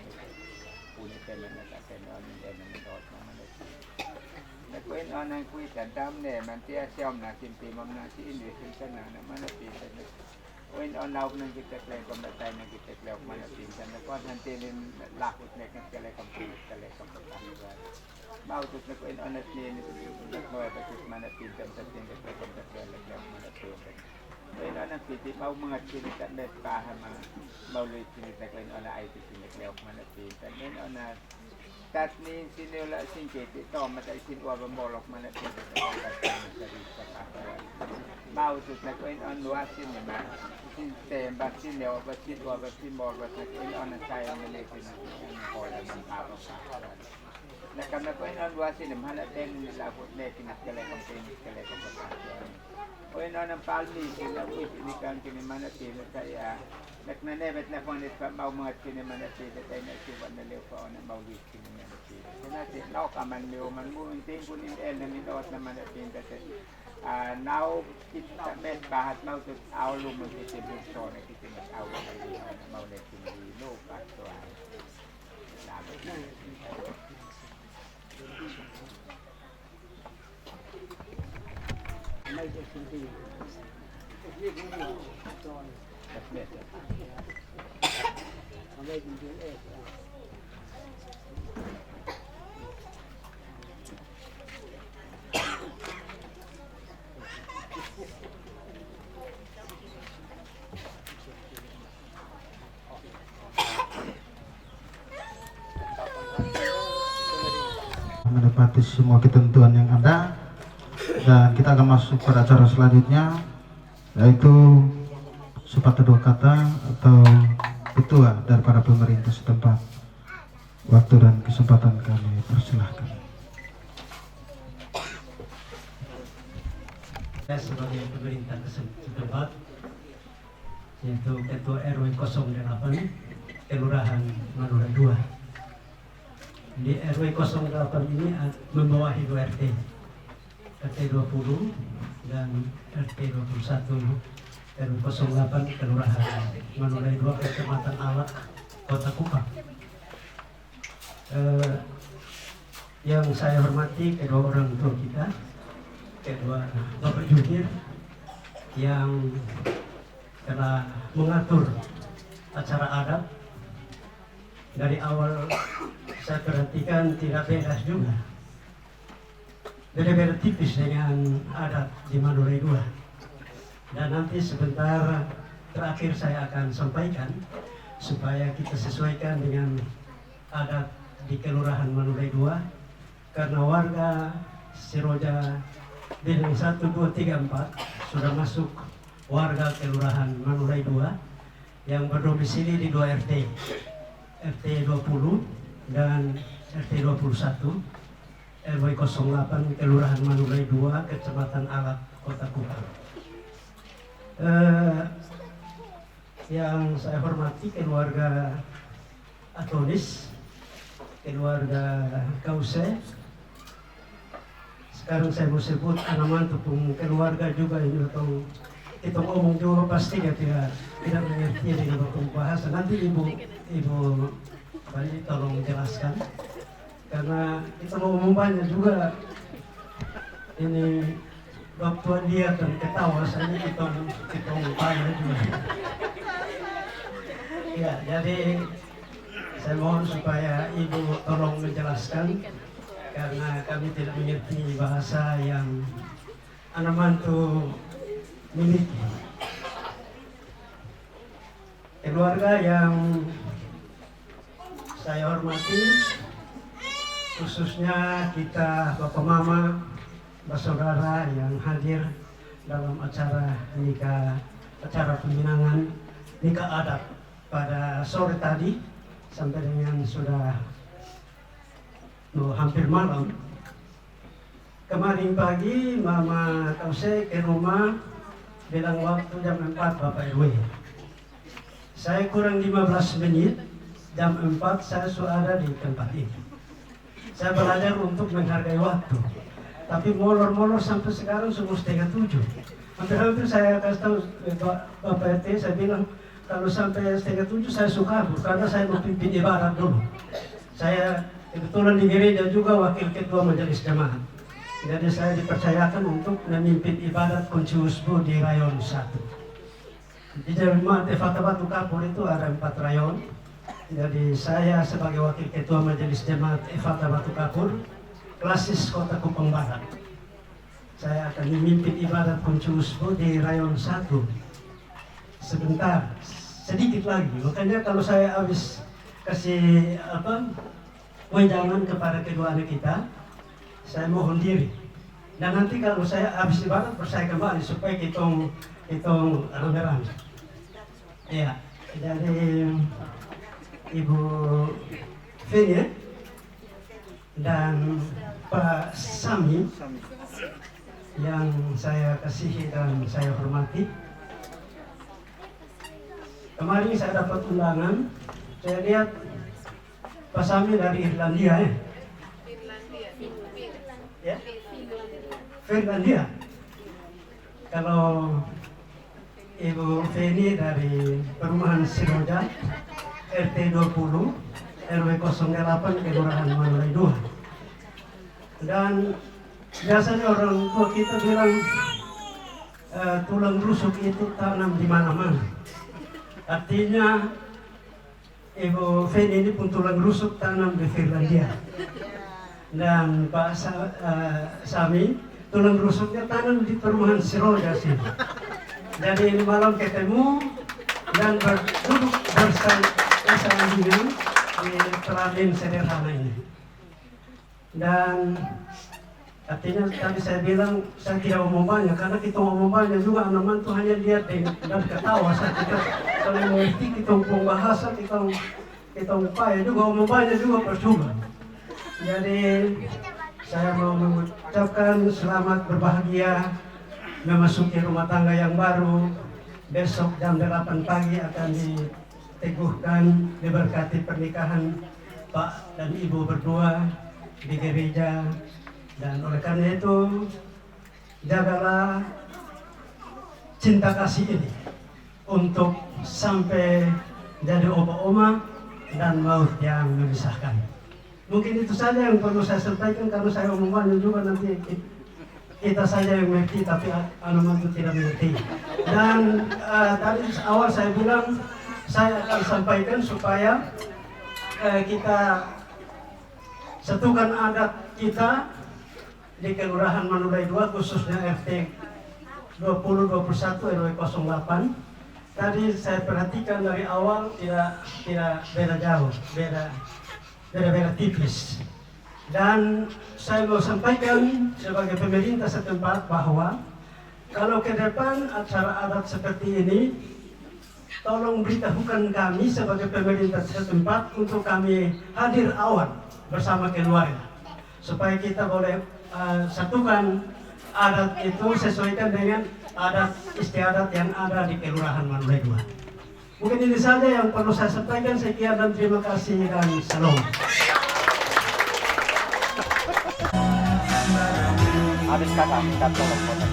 Speaker 4: punya telan na telan ni dan ni dot naman ito. Nagkuin ang kuitan dam ne mantia siam na simpi mam na si English kan na naman natin. Kuin on lauk nang kita klay komentar nang kita klay manatin kan na kon hantilin lakot nek kale komplit kale komplit. Mau tu na kuin on at ni nagmoy patis manatin kan sa tingkat komentar kale manatin. Kuin on ang piti mau mga sinita net pahama mau luit sinita kuin on ay sinita manatin kan then on na tat ni sinula singkiti to matay sinwa ba molok manatin sa mau tu na kuin on wasin ni ma sin temba sin leo ba sinwa ba sin mol ba kuin on na saya melekin ko la ng papa sa nakam na kuin on wasin ni manatin ni labot nekin at kale kong Oy no ng palmi sila wis ini kan kini manatin saya nagnanebet na kung nito mau mga kini manatin tayo na siwan na leo pa na maulit kini manatin sinati law ka man leo man mo intin kun in na minot na manatin kasi now kita met bahat mau tu aulo mo si bukso na kita mas aulo na maulit kini lo pa to labot na may sindi.
Speaker 5: Menepati semua ketentuan yang ada. Dan kita akan masuk pada acara selanjutnya, yaitu sepatah dua kata atau petua dari para pemerintah setempat. Waktu dan kesempatan kami persilahkan.
Speaker 7: Saya sebagai pemerintah setempat, yaitu Ketua RW 08 Kelurahan Madura 2. Di RW 08 ini membawahi 2 RT. RT 20 dan RT 21 RW 08 Kelurahan Manulai 2 Kecamatan Alak Kota Kupang. Yang saya hormati kedua orang tua kita, kedua Bapak Jubir yang telah mengatur acara adat. Dari awal saya perhatikan tidak beres juga. beda-beda tipis dengan adat di Madura II. Dan nanti sebentar terakhir saya akan sampaikan supaya kita sesuaikan dengan adat di Kelurahan Madura II, karena warga Siroja Bintang 1, 2, 3, 4 sudah masuk warga Kelurahan Madura II yang berdomisili di 2 RT, RT 20 dan RT 21, RW 08 Kelurahan Madura II, Kecamatan Alat, Kota Kupang. Yang saya hormati keluarga Atonis, keluarga Kause. Sekarang saya mau sebut alamat untuk keluarga juga ini, atau kita ngomong juga pasti tidak mengerti dengan bahasa. Nanti ibu Bali tolong jelaskan, karena kita mau ngomong banyak juga ini. Waktu dia dan ketawa saya kita banyak juga. Ya, jadi saya mohon supaya ibu tolong menjelaskan, karena kami tidak mengerti bahasa yang anak mantu miliki. Keluarga yang saya hormati, khususnya kita Bapak Mama, bersaudara yang hadir dalam acara nikah, acara peminangan nikah adat pada sore tadi sampai dengan sudah hampir malam. Kemarin pagi Mama Kause ke rumah bilang waktu jam 4 Bapak RW. Saya kurang 15 menit, jam 4 saya sudah ada di tempat ini. Saya belajar untuk menghargai waktu. Tapi molor-molor sampai sekarang sudah 6:30. Hampir-hampir saya kasih tahu Bapak RT, saya bilang kalau sampai 6:30 saya suka, karena saya mau pimpin ibadat dulu. Saya kebetulan di gereja juga wakil ketua majelis jemaat. Jadi saya dipercayakan untuk memimpin ibadat kunci usbu di rayon 1. Di jemaat Efata Batu Kapur itu ada 4 rayon. Jadi saya sebagai wakil ketua majelis jemaat Efata Batu Kapur, Klasis Kota Kupang Barat. Saya akan memimpin ibadat kunci usbu di rayon 1. Sebentar, sedikit lagi. Makanya kalau saya habis kasih wejangan kepada kedua anak kita, saya mohon diri. Dan nanti kalau saya habis ibadat, saya kembali supaya hitung rame-rame. Ya, dari Ibu Fenya dan Pak Sami yang saya kasihi dan saya hormati. Kemarin saya dapat undangan, saya lihat Pak Sami dari Irlandia ya? Finlandia. Kalau Ibu Feni dari Perumahan Siroja, RT 20, RW 08, Kelurahan Madura II. Dan biasanya orang tua kita bilang tulang rusuk itu tanam di mana-mana. Artinya Ibu Feni ini pun tulang rusuk tanam di Finlandia. Dan Pak Sami tulang rusuknya tanam di Perumahan Siroja sini. Jadi ini malam ketemu dan duduk bersandingan di Peralin sederhana ini. Dan artinya tadi saya bilang saya tidak ngomong banyak, karena kita ngomong banyak juga anak mantu hanya lihat dan ketawa. Saya tidak kalau mengerti kita ngomong bahasa, kita upaya juga ngomong banyak juga percuma. Jadi saya mau mengucapkan selamat berbahagia memasuki rumah tangga yang baru. Besok jam 8 pagi akan diteguhkan, diberkati pernikahan Pak dan Ibu berdua di gereja. Dan oleh karena itu, jagalah cinta kasih ini untuk sampai jadi oma-oma dan maut yang memisahkan. Mungkin itu saja yang perlu saya sampaikan, karena saya omongannya juga nanti kita saja yang mengerti, tapi anak-anak itu tidak mengerti. Dan tadi awal saya bilang saya akan sampaikan supaya kita satukan adat kita di Kelurahan Manulai 2 khususnya RT 2021 RW 08. Tadi saya perhatikan dari awal tidak beda jauh, beda tipis. Dan saya mau sampaikan sebagai pemerintah setempat bahwa kalau ke depan acara adat seperti ini, tolong beritahukan kami sebagai pemerintah setempat untuk kami hadir awal bersama keluarga, supaya kita boleh satukan adat itu sesuaikan dengan adat istiadat yang ada di Kelurahan Manulai 2. Mungkin ini saja yang perlu saya sampaikan. Sekian dan terima kasih dan salam.
Speaker 6: Habis kakak, minta tolong foto.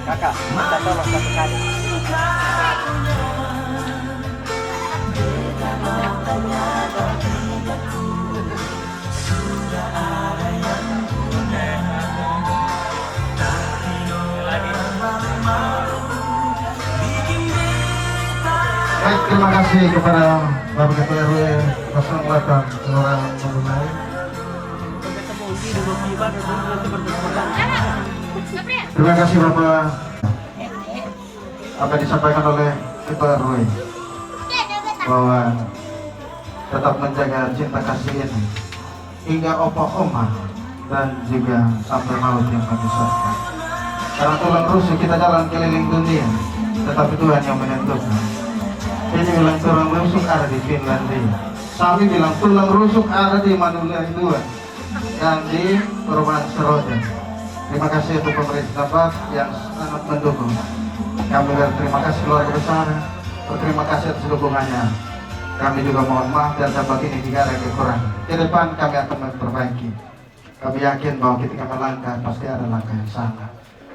Speaker 6: Kakak, minta tolong satu kali.
Speaker 5: Baik, terima kasih kepada Bapak Ketua RW 08 Kelurahan Manulai. Terima kasih Bapak. Apa disampaikan oleh Ketua RW bahwa tetap menjaga cinta kasih ini hingga opa oma dan juga sampai maut yang memisahkan. Karena tulang rusuk kita jalan keliling dunia, tetapi Tuhan yang menentukan. Ini bilang tulang rusuk ada di Finlandia, Sami bilang tulang rusuk ada di Manulai 2 dan di Perumahan Seroja. Terima kasih untuk pemerintah tempat yang sangat mendukung. Kami berterima kasih keluarga besar, berterima kasih atas dukungannya. Kami juga mohon maaf dan tempat ini jika ada kekurangan. Ke depan kami akan memperbaiki. Kami yakin bahwa ketika melangkah pasti ada langkah yang sama,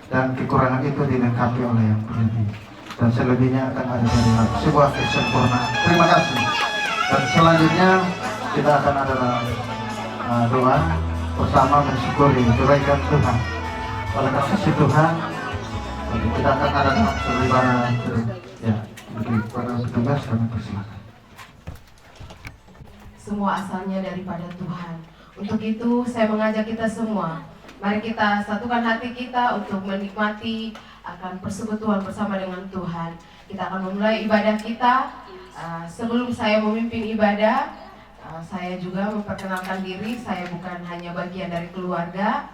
Speaker 5: dan kekurangan itu dilengkapi oleh yang berlebih, dan selebihnya akan ada dari sebuah kesempurnaan. Terima kasih. Dan selanjutnya kita akan ada doa bersama mensyukuri kebaikan Tuhan. Oleh kasih Tuhan, kita akan ada selibaran ya bagi para petugas. Kami persilakan.
Speaker 8: Semua asalnya daripada Tuhan. Untuk itu saya mengajak kita semua, mari kita satukan hati kita untuk menikmati akan persekutuan bersama dengan Tuhan. Kita akan memulai ibadah kita. Sebelum saya memimpin ibadah, saya juga memperkenalkan diri. Saya bukan hanya bagian dari keluarga,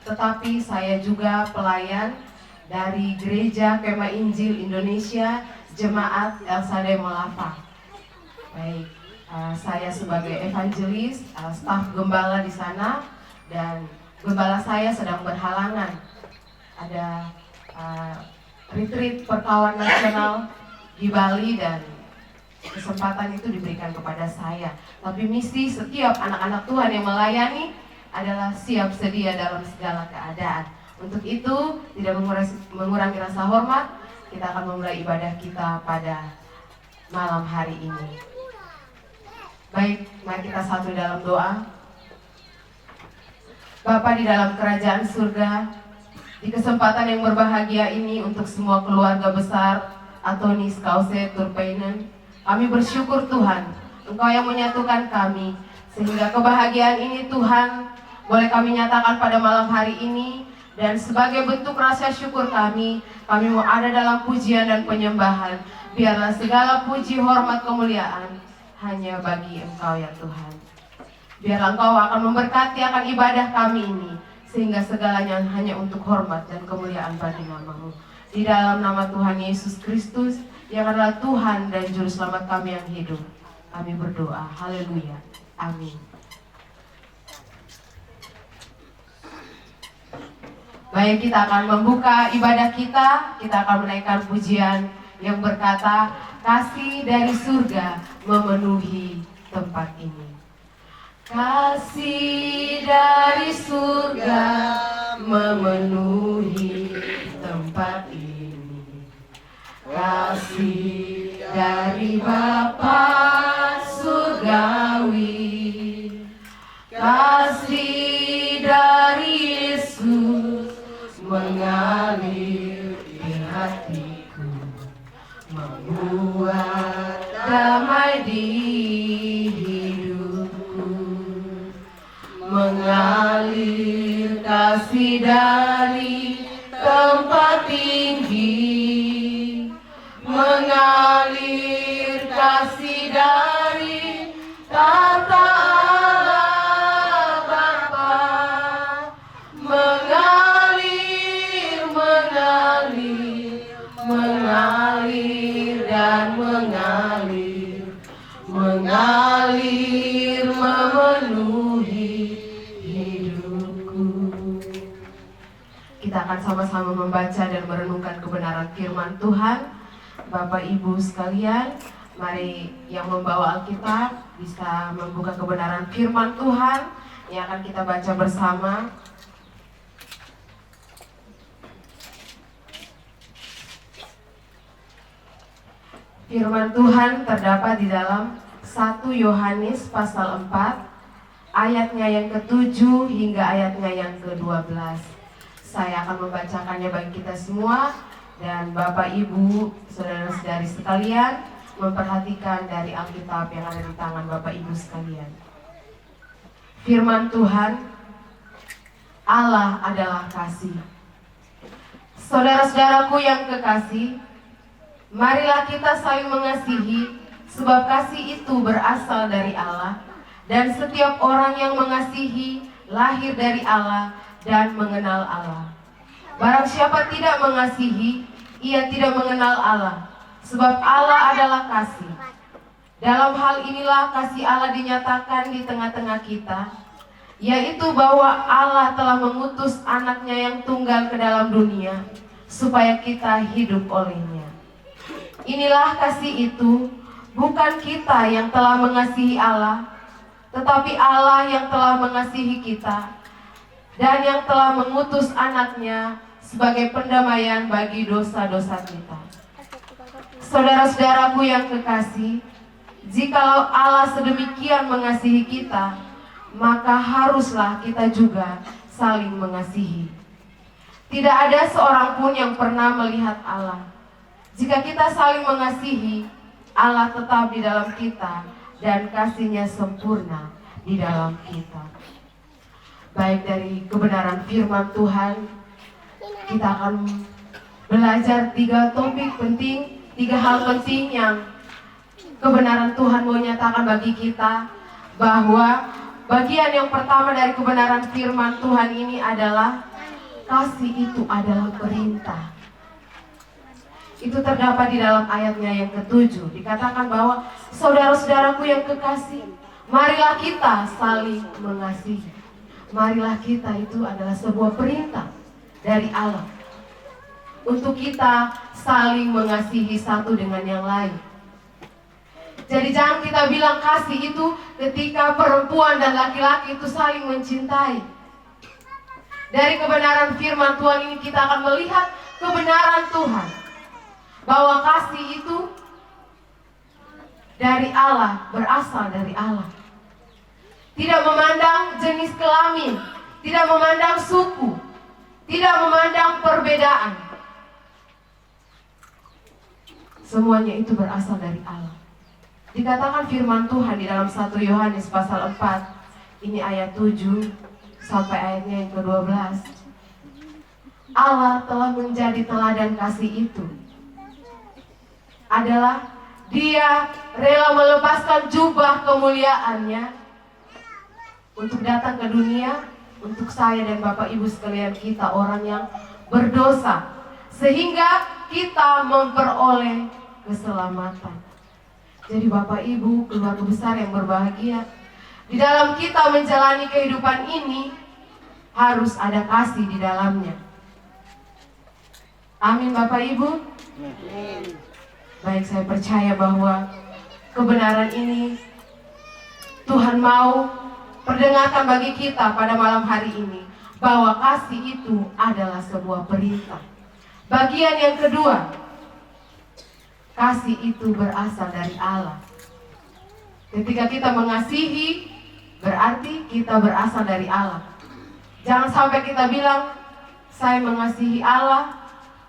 Speaker 8: tetapi saya juga pelayan dari Gereja Kemah Injil Indonesia Jemaat El Shaddai Molafah. Baik, saya sebagai evangelis, staf gembala di sana, dan gembala saya sedang berhalangan. Ada retreat perkawan nasional di Bali dan kesempatan itu diberikan kepada saya. Tapi misi setiap anak-anak Tuhan yang melayani adalah siap sedia dalam segala keadaan. Untuk itu tidak mengurangi rasa hormat, kita akan memulai ibadah kita pada malam hari ini. Baik, mari kita satu dalam doa. Bapa di dalam kerajaan surga, di kesempatan yang berbahagia ini untuk semua keluarga besar Atonis Kause Turpainen, kami bersyukur Tuhan, Engkau yang menyatukan kami, sehingga kebahagiaan ini Tuhan boleh kami nyatakan pada malam hari ini. Dan sebagai bentuk rasa syukur kami mau ada dalam pujian dan penyembahan. Biarlah segala puji, hormat, kemuliaan hanya bagi Engkau ya Tuhan. Biarlah Engkau akan memberkati akan ibadah kami ini, sehingga segalanya hanya untuk hormat dan kemuliaan bagi nama-Mu. Di dalam nama Tuhan Yesus Kristus yang adalah Tuhan dan Juru Selamat kami yang hidup, kami berdoa. Haleluya. Amin. Baik, kita akan membuka ibadah kita akan menaikkan pujian yang berkata, kasih dari surga memenuhi tempat ini. Kasih dari surga memenuhi tempat ini. Kasih dari Bapa surgawi, kasih dari Yesus mengalir di hatiku, membuat damai di hidupku, mengalir kasih dari tempat tinggi, mengalir kasih dari tata Allah Bapa, mengalir, mengalir, mengalir dan mengalir, mengalir memenuhi hidupku. Kita akan sama-sama membaca dan merenungkan kebenaran firman Tuhan. Bapak Ibu sekalian, mari yang membawa Alkitab bisa membuka kebenaran firman Tuhan yang akan kita baca bersama. Firman Tuhan terdapat di dalam 1 Yohanes pasal 4 ayatnya yang ke-7 hingga ayatnya yang ke-12. Saya akan membacakannya bagi kita semua, dan Bapak Ibu, saudara-saudari sekalian, memperhatikan dari Alkitab yang ada di tangan Bapak Ibu sekalian. Firman Tuhan, Allah adalah kasih. Saudara-saudaraku yang kekasih, marilah kita saling mengasihi, sebab kasih itu berasal dari Allah, dan setiap orang yang mengasihi lahir dari Allah dan mengenal Allah. Barang siapa tidak mengasihi, ia tidak mengenal Allah, sebab Allah adalah kasih. Dalam hal inilah kasih Allah dinyatakan di tengah-tengah kita, yaitu bahwa Allah telah mengutus anaknya yang tunggal ke dalam dunia, supaya kita hidup olehnya. Inilah kasih itu, bukan kita yang telah mengasihi Allah, tetapi Allah yang telah mengasihi kita, dan yang telah mengutus anaknya sebagai pendamaian bagi dosa-dosa kita. Saudara-saudaraku yang kekasih, jikalau Allah sedemikian mengasihi kita, maka haruslah kita juga saling mengasihi. Tidak ada seorang pun yang pernah melihat Allah. Jika kita saling mengasihi, Allah tetap di dalam kita dan kasih-Nya sempurna di dalam kita. Baik, dari kebenaran firman Tuhan, kita akan belajar 3 topik penting, 3 hal penting yang kebenaran Tuhan mau nyatakan bagi kita, bahwa bagian yang pertama dari kebenaran firman Tuhan ini adalah kasih itu adalah perintah. Itu terdapat di dalam ayatnya yang ke-7. Dikatakan bahwa saudara-saudaraku yang kekasih, marilah kita saling mengasihi. Marilah kita itu adalah sebuah perintah dari Allah untuk kita saling mengasihi satu dengan yang lain. Jadi jangan kita bilang kasih itu ketika perempuan dan laki-laki itu saling mencintai. Dari kebenaran firman Tuhan ini kita akan melihat kebenaran Tuhan, bahwa kasih itu dari Allah, berasal dari Allah. Tidak memandang jenis kelamin, tidak memandang suku, tidak memandang perbedaan. Semuanya itu berasal dari Allah. Dikatakan firman Tuhan di dalam 1 Yohanes pasal 4, ini ayat 7 sampai ayatnya yang ke-12. Allah telah menjadi teladan kasih itu adalah Dia rela melepaskan jubah kemuliaannya untuk datang ke dunia, untuk saya dan Bapak Ibu sekalian, kita orang yang berdosa, sehingga kita memperoleh keselamatan. Jadi Bapak Ibu, keluarga besar yang berbahagia, di dalam kita menjalani kehidupan ini harus ada kasih di dalamnya. Amin Bapak Ibu. Baik, saya percaya bahwa kebenaran ini Tuhan mau perdengarkan bagi kita pada malam hari ini, bahwa kasih itu adalah sebuah perintah. Bagian yang kedua, kasih itu berasal dari Allah. Ketika kita mengasihi, berarti kita berasal dari Allah. Jangan sampai kita bilang, saya mengasihi Allah,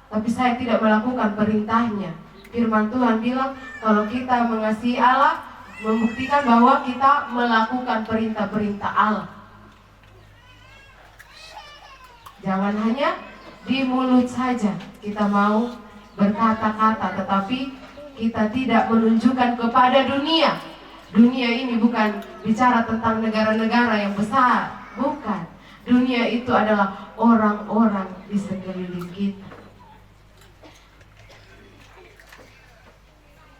Speaker 8: tapi saya tidak melakukan perintahnya. Firman Tuhan bilang, kalau kita mengasihi Allah, membuktikan bahwa kita melakukan perintah-perintah Allah. Jangan hanya di mulut saja kita mau berkata-kata, tetapi kita tidak menunjukkan kepada dunia. Dunia ini bukan bicara tentang negara-negara yang besar, bukan. Dunia itu adalah orang-orang di sekeliling kita.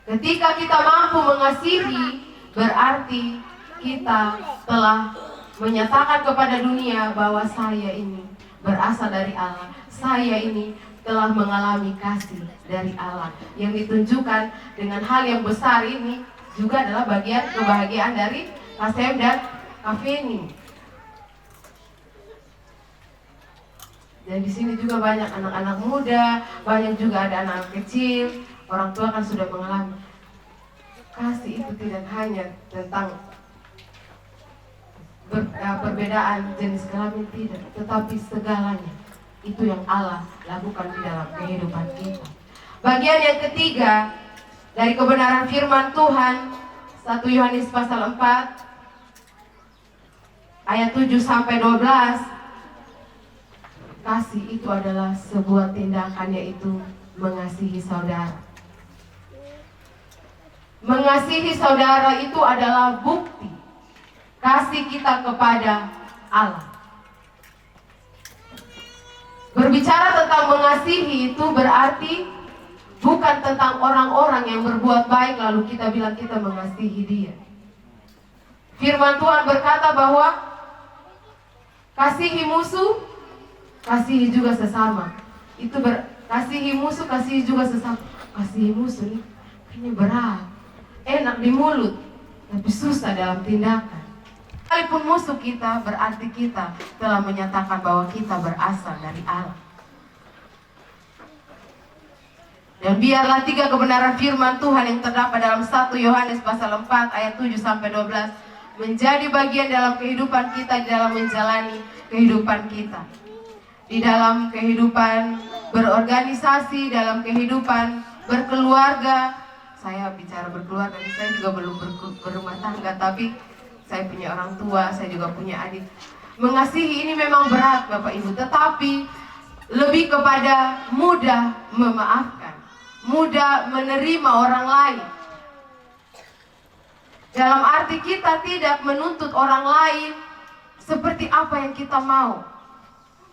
Speaker 8: Ketika kita mampu mengasihi, berarti kita telah menyatakan kepada dunia bahwa saya ini berasal dari Allah. Saya ini telah mengalami kasih dari Allah. Yang ditunjukkan dengan hal yang besar ini juga adalah bagian kebahagiaan dari KSM dan Kafeni. Dan di sini juga banyak anak-anak muda, banyak juga ada anak-anak kecil. Orang tua kan sudah mengalami. Kasih itu tidak hanya tentang perbedaan jenis kelamin, tidak, tetapi segalanya itu yang Allah lakukan di dalam kehidupan kita. Bagian yang ketiga dari kebenaran firman Tuhan, 1 Yohanes pasal 4 ayat 7 sampai 12. Kasih itu adalah sebuah tindakan, yaitu mengasihi saudara. Mengasihi saudara itu adalah bukti kasih kita kepada Allah. Berbicara tentang mengasihi itu berarti bukan tentang orang-orang yang berbuat baik lalu kita bilang kita mengasihi dia. Firman Tuhan berkata bahwa kasihi musuh, kasihi juga sesama. Itu kasihi musuh, kasihi juga sesama. Kasihi musuh nih kayaknya berat, enak di mulut, tapi susah dalam tindakan. Sekalipun musuh kita, berarti kita telah menyatakan bahwa kita berasal dari Allah. Dan biarlah 3 kebenaran firman Tuhan yang terdapat dalam 1 Yohanes pasal 4 ayat 7 sampai 12 menjadi bagian dalam kehidupan kita, di dalam menjalani kehidupan kita. Di dalam kehidupan berorganisasi, dalam kehidupan berkeluarga. Saya bicara berkeluarga, saya juga belum berumah tangga, tapi saya punya orang tua, saya juga punya adik. Mengasihi ini memang berat Bapak Ibu, tetapi lebih kepada mudah memaafkan, mudah menerima orang lain. Dalam arti kita tidak menuntut orang lain seperti apa yang kita mau.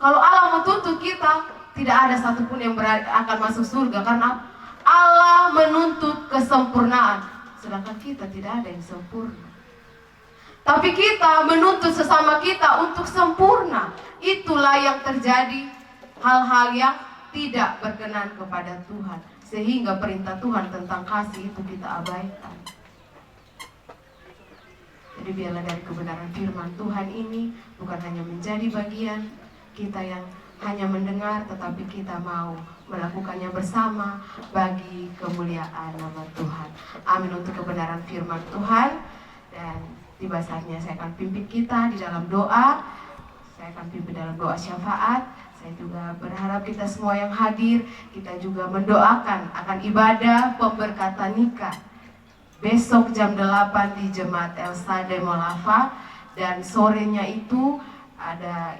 Speaker 8: Kalau Allah menuntut kita, tidak ada satupun yang akan masuk surga, karena Allah menuntut kesempurnaan, sedangkan kita tidak ada yang sempurna. Tapi kita menuntut sesama kita untuk sempurna. Itulah yang terjadi, hal-hal yang tidak berkenan kepada Tuhan, sehingga perintah Tuhan tentang kasih itu kita abaikan. Jadi biarlah dari kebenaran firman Tuhan ini bukan hanya menjadi bagian kita yang hanya mendengar, tetapi kita mau melakukannya bersama bagi kemuliaan nama Tuhan. Amin untuk kebenaran firman Tuhan. Dan tiba saatnya saya akan pimpin kita di dalam doa. Saya akan pimpin dalam doa syafaat. Saya juga berharap kita semua yang hadir, kita juga mendoakan akan ibadah pemberkatan nikah besok jam 8 di Jemaat El Sade Molava. Dan sorenya itu ada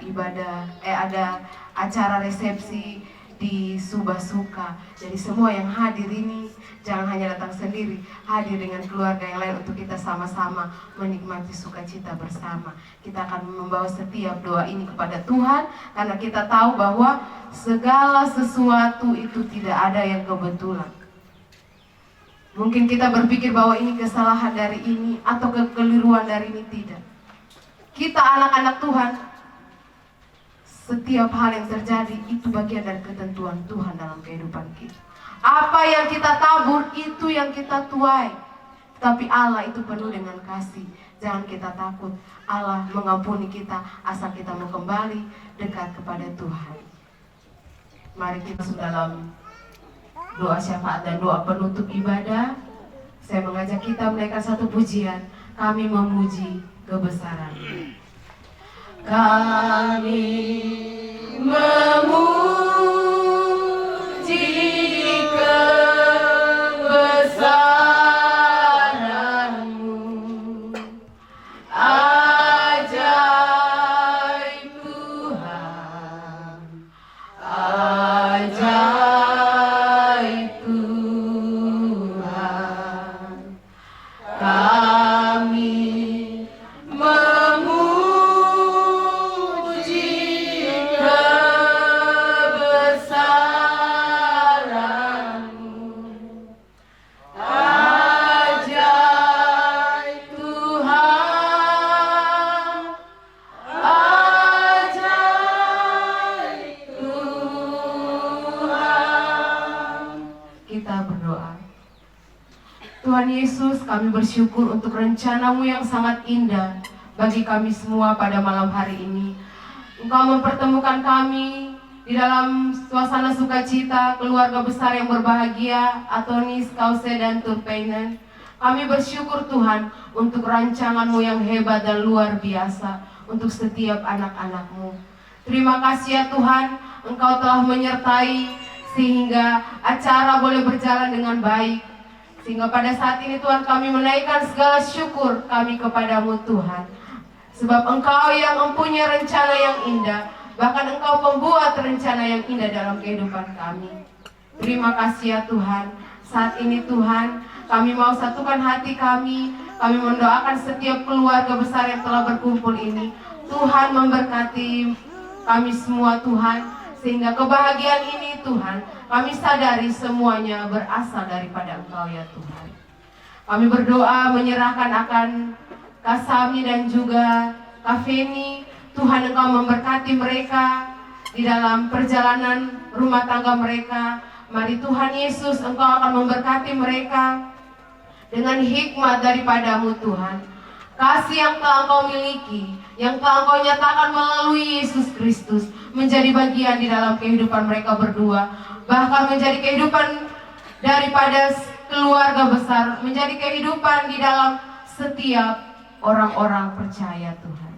Speaker 8: ada acara resepsi di Subasuka. Jadi semua yang hadir ini jangan hanya datang sendiri, hadir dengan keluarga yang lain untuk kita sama-sama menikmati sukacita bersama. Kita akan membawa setiap doa ini kepada Tuhan, karena kita tahu bahwa segala sesuatu itu tidak ada yang kebetulan. Mungkin kita berpikir bahwa ini kesalahan dari ini atau kekeliruan dari ini, tidak. Kita anak-anak Tuhan, setiap hal yang terjadi itu bagian dari ketentuan Tuhan dalam kehidupan kita. Apa yang kita tabur itu yang kita tuai. Tapi Allah itu penuh dengan kasih. Jangan kita takut. Allah mengampuni kita asal kita mau kembali dekat kepada Tuhan. Mari kita dalam doa syafaat dan doa penutup ibadah, saya mengajak kita menaikkan satu pujian. Kami memuji kebesaran-Mu. Kami memuji kebesaran-Mu. Ajaib Tuhan, ajaib Tuhan. Kami memuji kebesaran-Mu. Ajaib Tuhan, ajaib Tuhan. Kita berdoa. Tuhan Yesus, kami bersyukur untuk rencana-Mu yang sangat indah bagi kami semua pada malam hari ini. Engkau mempertemukan kami di dalam suasana sukacita, keluarga besar yang berbahagia, Atonis, Kause, dan Turpeinen. Kami bersyukur Tuhan untuk rancangan-Mu yang hebat dan luar biasa untuk setiap anak-anak-Mu. Terima kasih ya Tuhan, Engkau telah menyertai sehingga acara boleh berjalan dengan baik. Sehingga pada saat ini Tuhan kami menaikkan segala syukur kami kepada-Mu Tuhan. Sebab Engkau yang mempunyai rencana yang indah. Bahkan Engkau pembuat rencana yang indah dalam kehidupan kami. Terima kasih ya Tuhan. Saat ini Tuhan kami mau satukan hati kami. Kami mendoakan setiap keluarga besar yang telah berkumpul ini. Tuhan memberkati kami semua Tuhan. Sehingga kebahagiaan ini Tuhan, kami sadari semuanya berasal daripada Engkau ya Tuhan. Kami berdoa menyerahkan akan Kak Sami dan juga Kak Feni. Tuhan Engkau memberkati mereka di dalam perjalanan rumah tangga mereka. Mari Tuhan Yesus Engkau akan memberkati mereka dengan hikmat daripada-Mu Tuhan. Kasih yang telah Engkau miliki, yang telah Engkau nyatakan melalui Yesus Kristus menjadi bagian di dalam kehidupan mereka berdua, bahkan menjadi kehidupan daripada keluarga besar, menjadi kehidupan di dalam setiap orang-orang percaya Tuhan.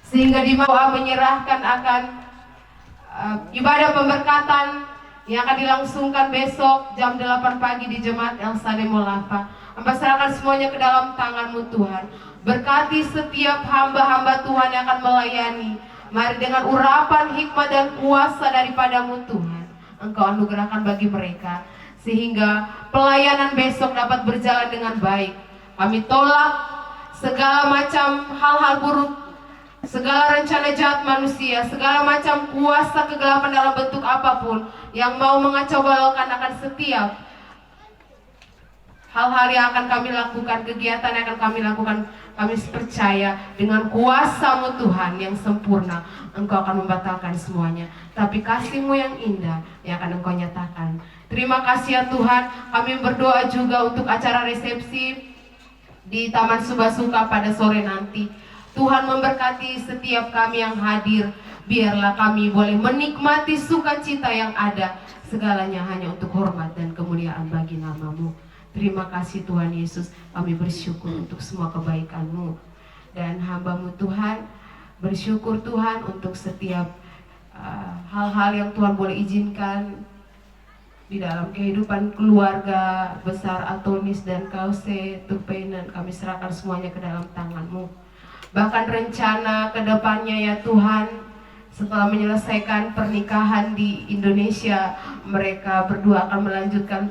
Speaker 8: Sehingga di doa menyerahkan akan ibadah pemberkatan yang akan dilangsungkan besok jam 8 pagi di Jemaat El Sade Molafa. Hamba serahkan semuanya ke dalam tangan-Mu Tuhan. Berkati setiap hamba-hamba Tuhan yang akan melayani. Mari dengan urapan hikmat dan kuasa daripada-Mu Tuhan, Engkau anugerahkan bagi mereka. Sehingga pelayanan besok dapat berjalan dengan baik. Kami tolak segala macam hal-hal buruk, segala rencana jahat manusia, segala macam kuasa kegelapan dalam bentuk apapun yang mau mengacau balaukan akan setiap hal-hal yang akan kami lakukan, kegiatan yang akan kami lakukan. Kami percaya dengan kuasa-Mu Tuhan yang sempurna, Engkau akan membatalkan semuanya. Tapi kasih-Mu yang indah yang akan Engkau nyatakan. Terima kasih ya Tuhan. Kami berdoa juga untuk acara resepsi di Taman Subasuka pada sore nanti. Tuhan memberkati setiap kami yang hadir. Biarlah kami boleh menikmati sukacita yang ada. Segalanya hanya untuk hormat dan kemuliaan bagi nama-Mu. Terima kasih Tuhan Yesus, kami bersyukur untuk semua kebaikan-Mu. Dan hamba-Mu Tuhan, bersyukur Tuhan untuk setiap hal-hal yang Tuhan boleh izinkan di dalam kehidupan keluarga besar Atonis dan Kause, Turpeinen. Kami serahkan semuanya ke dalam tangan-Mu. Bahkan rencana ke depannya ya Tuhan, setelah menyelesaikan pernikahan di Indonesia, mereka berdua akan melanjutkan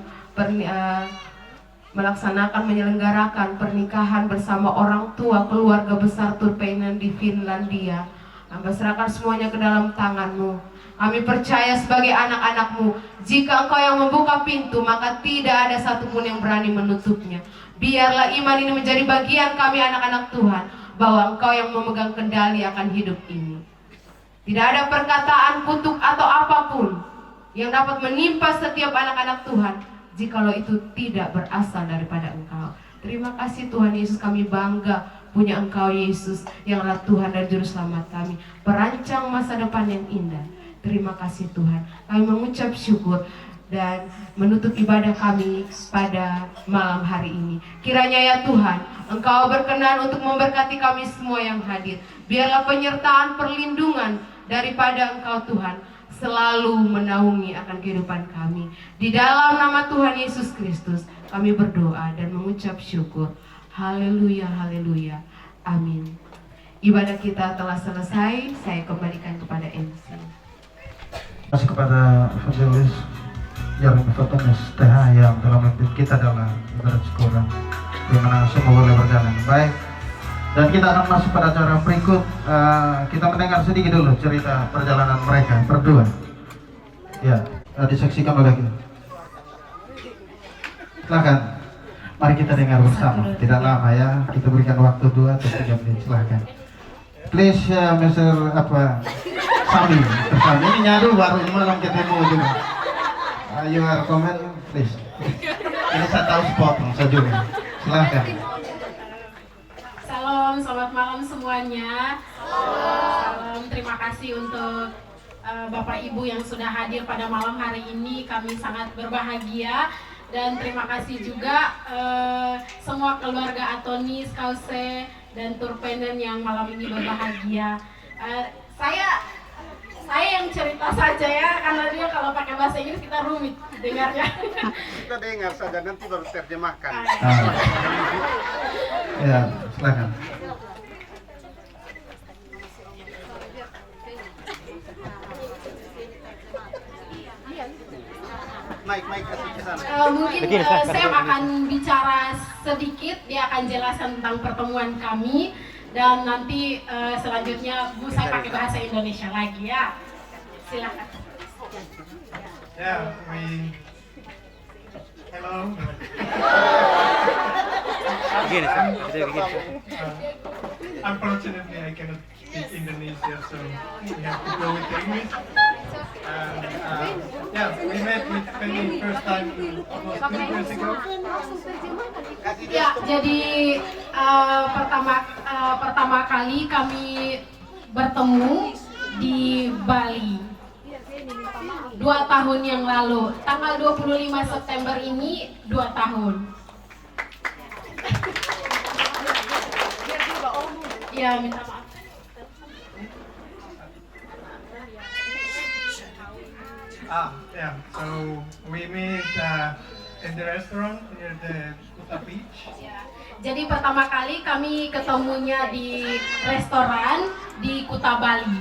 Speaker 8: melaksanakan menyelenggarakan pernikahan bersama orang tua keluarga besar Turpeinen di Finlandia. Hamba serahkan semuanya ke dalam tangan-Mu. Kami percaya sebagai anak-anak-Mu, jika Engkau yang membuka pintu, maka tidak ada satupun yang berani menutupnya. Biarlah iman ini menjadi bagian kami anak-anak Tuhan, bahwa Engkau yang memegang kendali akan hidup ini. Tidak ada perkataan kutuk atau apapun yang dapat menimpa setiap anak-anak Tuhan, jikalau itu tidak berasal daripada Engkau. Terima kasih Tuhan Yesus, kami bangga punya Engkau Yesus yang adalah Tuhan dan Juru Selamat kami, perancang masa depan yang indah. Terima kasih Tuhan, kami mengucap syukur dan menutup ibadah kami pada malam hari ini. Kiranya ya Tuhan, Engkau berkenan untuk memberkati kami semua yang hadir. Biarlah penyertaan perlindungan daripada Engkau Tuhan selalu menaungi akan kehidupan kami. Di dalam nama Tuhan Yesus Kristus kami berdoa dan mengucap syukur. Haleluya, haleluya. Amin. Ibadah kita telah selesai. Saya kembalikan kepada MC.
Speaker 5: Terima kasih kepada Evangelis Jarwin Fotonis TH yang telah memimpin kita dalam ibadah syukuran di mana semua boleh berjalan baik. Dan kita akan masuk pada acara berikut. Kita mendengar sedikit dulu cerita perjalanan mereka berdua. Ya, disaksikan oleh kita. Silakan, mari kita dengar bersama. Tidak lama ya, kita berikan waktu 2 atau 3 menit. Silakan. Please, Mr. Sami, ini nyadu baru malam ketemu juga. You are comment, please. Ini saya tahu sepotong saya juga. Silakan.
Speaker 9: Salam, selamat malam semuanya. Salam, terima kasih untuk Bapak Ibu yang sudah hadir pada malam hari ini. Kami sangat berbahagia dan terima kasih juga semua keluarga Atonis, Kause, dan Turpenen yang malam ini berbahagia. Saya yang cerita saja ya, karena dia kalau pakai bahasa Inggris kita rumit dengarnya.
Speaker 4: Kita dengar saja, nanti baru terjemahkan.
Speaker 5: Ya, silakan.
Speaker 4: Mike kasih ke sana.
Speaker 9: Mungkin saya akan bicara sedikit, dia akan jelaskan tentang pertemuan kami. Dan nanti selanjutnya Bu saya pakai bahasa Indonesia lagi ya. Silakan.
Speaker 10: Hello. Unfortunately, I cannot speak Indonesia, so we have to go with English. We met with Penny first time almost 2 years ago.
Speaker 9: Ya, jadi pertama kali kami bertemu di Bali 2 tahun yang lalu. Tanggal 25 September ini 2 tahun. Ya, minta maaf.
Speaker 10: So we meet in the restaurant near the Kuta Beach.
Speaker 9: Jadi pertama kali kami ketemunya di restoran di Kuta Bali.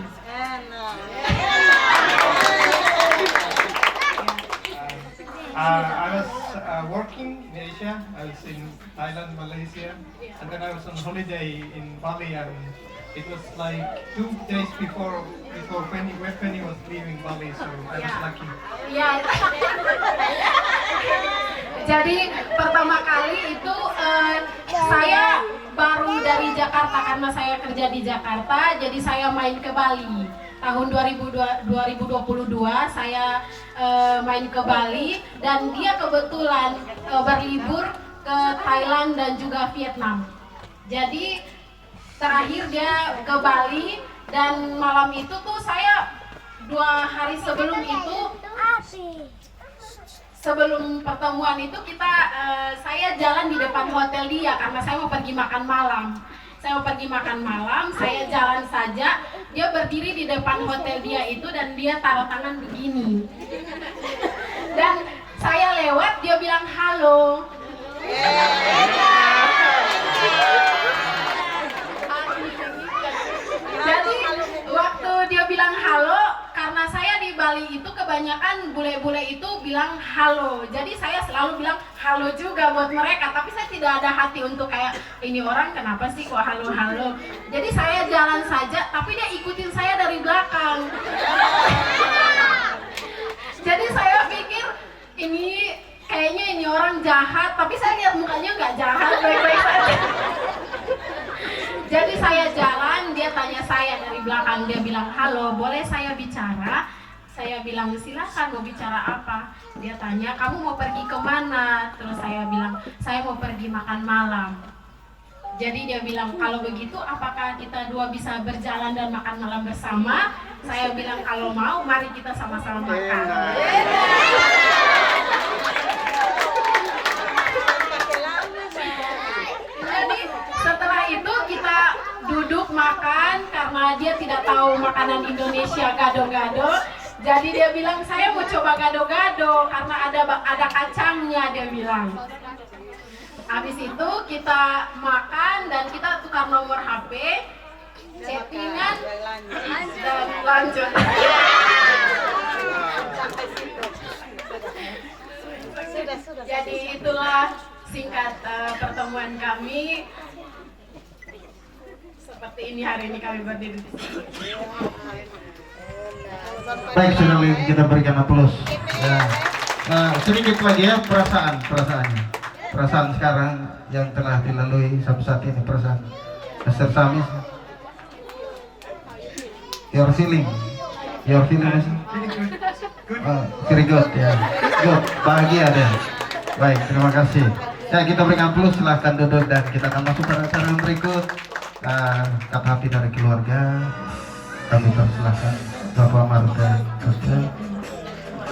Speaker 10: I was working in Asia. I was in Thailand, Malaysia, and then I was on holiday in Bali, and it was like 2 days before Penny was leaving Bali, so I was lucky.
Speaker 9: Ya. Jadi pertama kali itu saya baru dari Jakarta karena saya kerja di Jakarta, jadi saya main ke Bali. Tahun 2022 saya main ke Bali dan dia kebetulan berlibur ke Thailand dan juga Vietnam. Jadi terakhir dia ke Bali dan malam itu tuh saya 2 hari sebelum itu, sebelum pertemuan itu saya jalan di depan hotel dia karena saya mau pergi makan malam. Saya jalan saja, dia berdiri di depan hotel dia itu dan dia taruh tangan begini. Dan saya lewat, dia bilang halo. Jadi waktu dia bilang halo, karena saya di Bali itu kebanyakan bule-bule itu bilang halo. Jadi saya selalu bilang halo juga buat mereka, tapi saya tidak ada hati untuk kayak ini orang kenapa sih kok halo-halo. Jadi saya jalan saja, tapi dia ikutin saya dari belakang. Jadi saya pikir kayaknya ini orang jahat, tapi saya lihat mukanya nggak jahat, baik-baik saja. Jadi saya jalan, dia tanya saya dari belakang, dia bilang halo, boleh saya bicara? Saya bilang silakan, mau bicara apa? Dia tanya kamu mau pergi kemana? Terus saya bilang saya mau pergi makan malam. Jadi dia bilang kalau begitu apakah kita dua bisa berjalan dan makan malam bersama? Saya bilang kalau mau mari kita sama-sama makan. tahu makanan Indonesia gado-gado. Jadi dia bilang saya mau coba gado-gado karena ada kacangnya, dia bilang. Habis itu kita makan dan kita tukar nomor HP, chattingan dan lanjut. Jadi itulah singkat pertemuan kami. Seperti ini hari ini kami berdiri di sini.
Speaker 5: Baik, sekali kita berikan aplaus. Ya. Sedikit lagi ya perasaan sekarang yang telah dilalui sampai saat ini, perasaan Pastor Samis. Your feeling is very good ya, good, bahagia deh. Baik, terima kasih. Ya, kita berikan aplaus, silahkan duduk dan kita akan masuk pada acara yang berikut. Kata hati dari keluarga, kami persilahkan Bapak Martin Kose.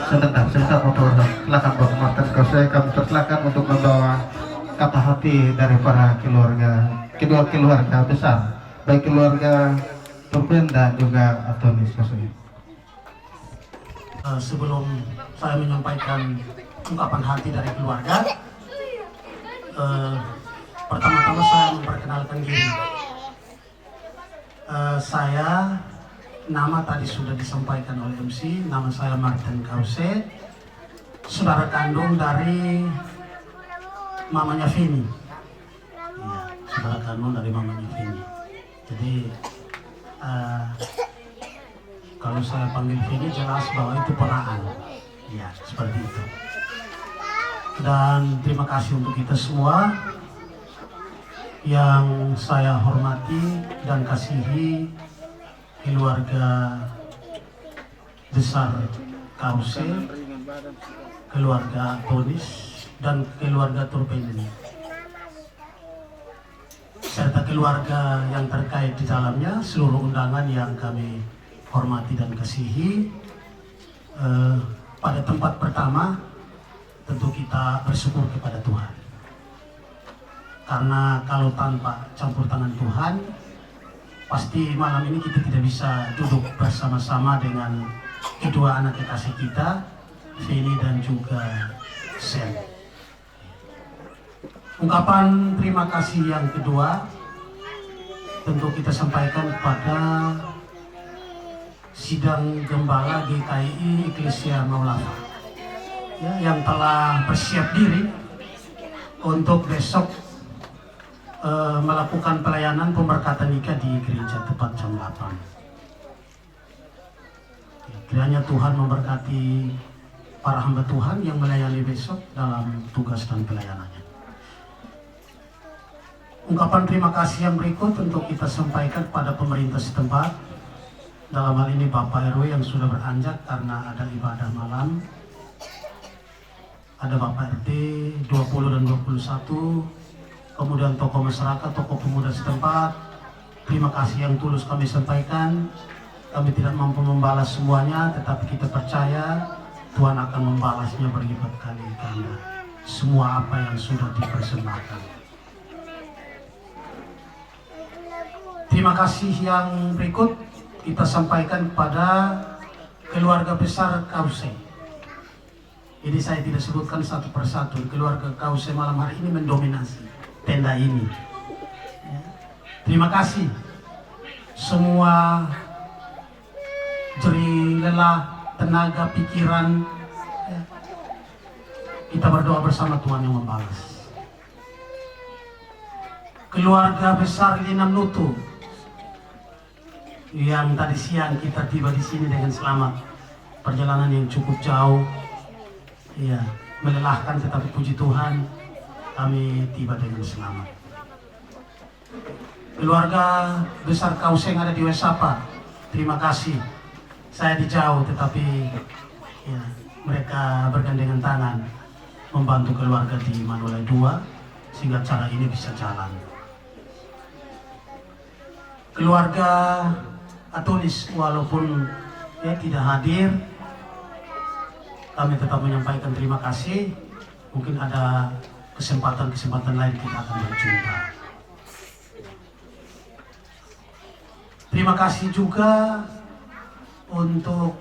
Speaker 5: Sebentar Bapak, silakan Bapak Martin Kose, kami persilahkan untuk membawa kata hati dari para keluarga, kedua keluarga besar, baik keluarga Turpen dan juga Antonius Kose.
Speaker 2: Sebelum saya menyampaikan ungkapan hati dari keluarga, pertama-tama saya memperkenalkan diri. Saya, nama tadi sudah disampaikan oleh MC, nama saya Martin Kause, saudara kandung dari mamanya Vini. Ya, saudara kandung dari mamanya Vini. Jadi kalau saya panggil Vini jelas bahwa itu ponakan. Ya, seperti itu. Dan terima kasih untuk kita semua yang saya hormati dan kasihi, keluarga besar Kause, keluarga Antonius dan keluarga Turpen, serta keluarga yang terkait di dalamnya, seluruh undangan yang kami hormati dan kasihi. Pada tempat pertama tentu kita bersyukur kepada Tuhan, karena kalau tanpa campur tangan Tuhan, pasti malam ini kita tidak bisa duduk bersama-sama dengan kedua anak kekasih kita, Vini dan juga Sen. Ungkapan terima kasih yang kedua tentu kita sampaikan kepada Sidang Gembala GKI Eklesia Maulafa, ya, yang telah bersiap diri untuk besok melakukan pelayanan pemberkatan nikah di gereja tepat jam 8. Kiranya Tuhan memberkati para hamba Tuhan yang melayani besok dalam tugas dan pelayanannya. Ungkapan terima kasih yang berikut untuk kita sampaikan kepada pemerintah setempat, dalam hal ini Bapak RW yang sudah beranjak karena ada ibadah malam, ada Bapak RT 20 dan 21, kemudian tokoh masyarakat, tokoh pemuda setempat. Terima kasih yang tulus kami sampaikan. Kami tidak mampu membalas semuanya, tetapi kita percaya Tuhan akan membalasnya berlipat kali ganda semua apa yang sudah dipersembahkan. Terima kasih yang berikut kita sampaikan kepada keluarga besar Kause. Ini saya tidak sebutkan satu persatu. Keluarga Kause malam hari ini mendominasi tenda ini. Ya. Terima kasih semua jerih lelah, tenaga, pikiran. Ya. Kita berdoa bersama Tuhan yang membalas. Keluarga besar Lina Nutu yang tadi siang kita tiba di sini dengan selamat. Perjalanan yang cukup jauh, ya, melelahkan, tetapi puji Tuhan kami tiba dengan selamat. Keluarga besar Kause yang ada di Wesapa, terima kasih. Saya di jauh, tetapi ya, mereka bergandengan tangan membantu keluarga di Manulai 2 sehingga cara ini bisa jalan. Keluarga Antonius walaupun ya tidak hadir, kami tetap menyampaikan terima kasih. Mungkin ada kesempatan-kesempatan lain kita akan berjumpa. Terima kasih juga untuk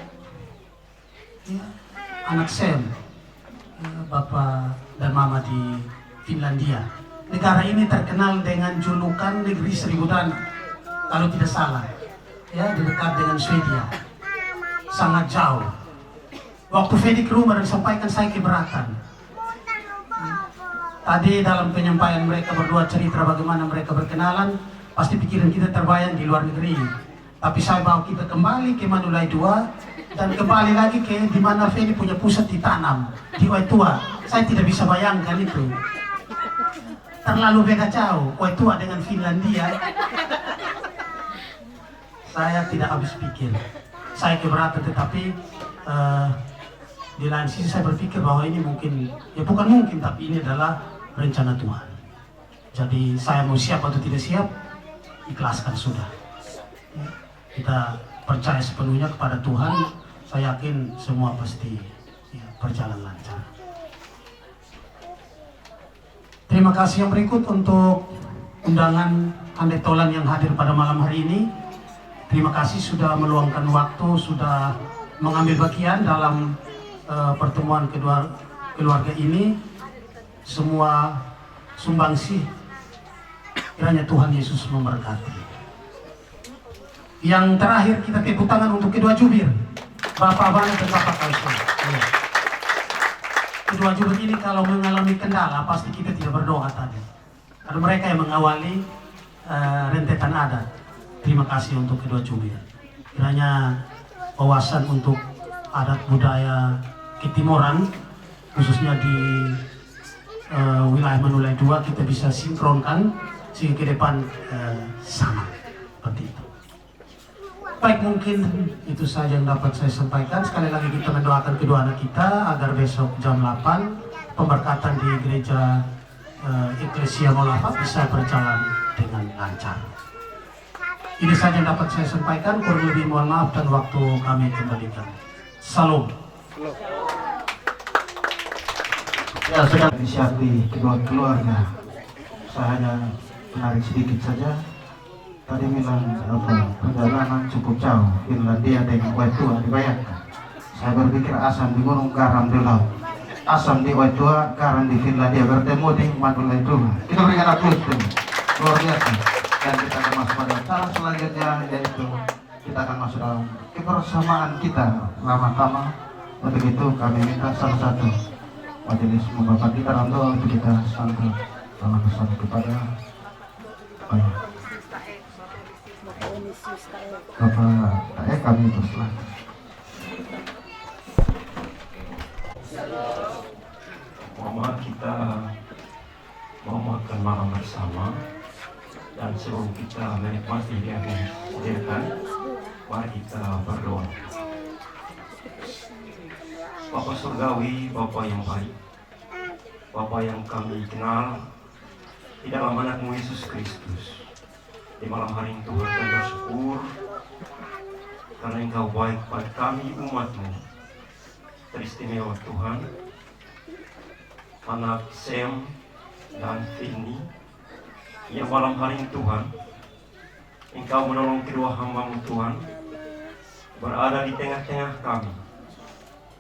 Speaker 2: anak Sam, Bapak dan Mama di Finlandia. Negara ini terkenal dengan julukan negeri seribu danau, kalau tidak salah, ya, dekat dengan Swedia, sangat jauh. Waktu Fedi ke rumah dan sampaikan, saya keberatan. Tadi dalam penyampaian mereka berdua cerita bagaimana mereka berkenalan, pasti pikiran kita terbayang di luar negeri. Tapi saya bawa kita kembali ke Manulai 2 dan kembali lagi ke di mana Feni punya pusat ditanam di Waitua. Saya tidak bisa bayangkan itu. Terlalu beda jauh Waitua dengan Finlandia. Saya tidak habis pikir. Saya keberatan, tetapi di lain sisi saya berpikir bahwa ini mungkin, ya bukan mungkin, tapi ini adalah rencana Tuhan. Jadi saya mau siap atau tidak siap, ikhlaskan sudah. Kita percaya sepenuhnya kepada Tuhan. Saya yakin semua pasti berjalan lancar. Terima kasih. Yang berikut untuk undangan Handai Tolan yang hadir pada malam hari ini. Terima kasih sudah meluangkan waktu, sudah mengambil bagian dalam pertemuan kedua keluarga ini. Semua sumbangsih, kiranya Tuhan Yesus memberkati. Yang terakhir kita tepuk tangan untuk kedua jubir, Bapak Bane dan Bapak Kaisar. Kedua jubir ini kalau mengalami kendala pasti kita tidak berdoa tadi. Ada mereka yang mengawali rentetan adat. Terima kasih untuk kedua jubir. Kiranya wawasan untuk adat budaya Ketimuran, khususnya di wilayah Manulai 2, kita bisa sinkronkan sehingga ke depan sama seperti itu. Baik, mungkin itu saja yang dapat saya sampaikan. Sekali lagi kita mendoakan kedua anak kita agar besok jam 8 pemberkatan di gereja Eklesia Molafa bisa berjalan dengan lancar. Ini saja yang dapat saya sampaikan. Kurang lebih mohon maaf dan waktu kami kembalikan. Salam.
Speaker 5: Ya, sedang inisiasi kedua keluarga. Saya hanya menarik sedikit saja. Tadi bilang perjalanan cukup jauh, Finlandia dengan Waitua, dibayangkan. Saya berpikir asam di gunung, garam di laut. Asam di Waitua, garam di Finlandia, bertemu di Manulai 2. Kita berikan aplaus, luar biasa. Dan kita akan masuk pada tahap selanjutnya, yaitu kita akan masuk dalam kebersamaan kita lama-lama. Untuk itu kami minta salah satu majelis membapak kita dalam doa untuk kita santun dalam bersama kepada Bapak kami berselah.
Speaker 11: Mama, kita mau makan malam bersama, dan sebelum kita menikmati yang disediakan, mari kita berdoa. Bapa Surgawi, Bapa yang baik, Bapa yang kami kenal di dalam anak-Mu Yesus Kristus. Di malam hari ini Tuhan, kami bersyukur karena Engkau baik pada kami umat-Mu. Teristimewa Tuhan, anak Sam dan Fini, yang malam hari ini Tuhan, Engkau menolong kedua hamba-Mu Tuhan, berada di tengah-tengah kami,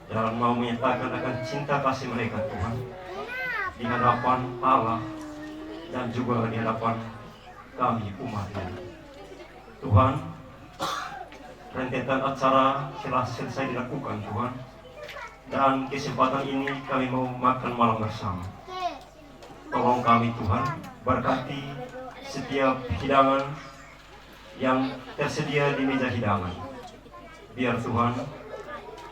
Speaker 11: dalam mau menyatakan akan cinta kasih mereka Tuhan, di hadapan Allah dan juga di hadapan kami umat-Mu. Tuhan, rentetan acara telah selesai dilakukan Tuhan, dan kesempatan ini kami mau makan malam bersama. Tolong kami Tuhan, berkati setiap hidangan yang tersedia di meja hidangan. Biar Tuhan,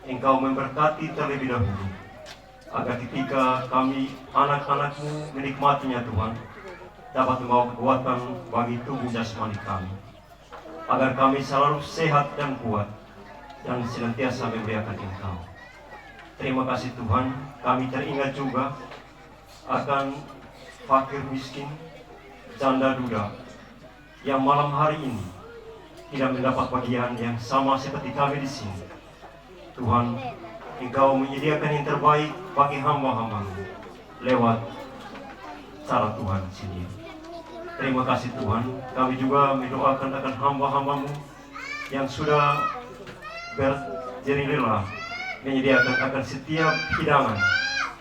Speaker 11: Engkau memberkati terlebih dahulu, agar ketika kami anak-anak-Mu menikmatinya Tuhan, dapat membawa kekuatan bagi tubuh jasmani kami, agar kami selalu sehat dan kuat, dan senantiasa memuliakan Engkau. Terima kasih Tuhan, kami teringat juga akan fakir miskin, janda duda, yang malam hari ini tidak mendapat bagian yang sama seperti kami di sini. Tuhan, Engkau menyediakan yang terbaik bagi hamba-hamba-Mu lewat cara Tuhan sendiri. Terima kasih Tuhan, kami juga mendoakan akan hamba-hamba-Mu yang sudah berjerih-rela menyediakan akan setiap hidangan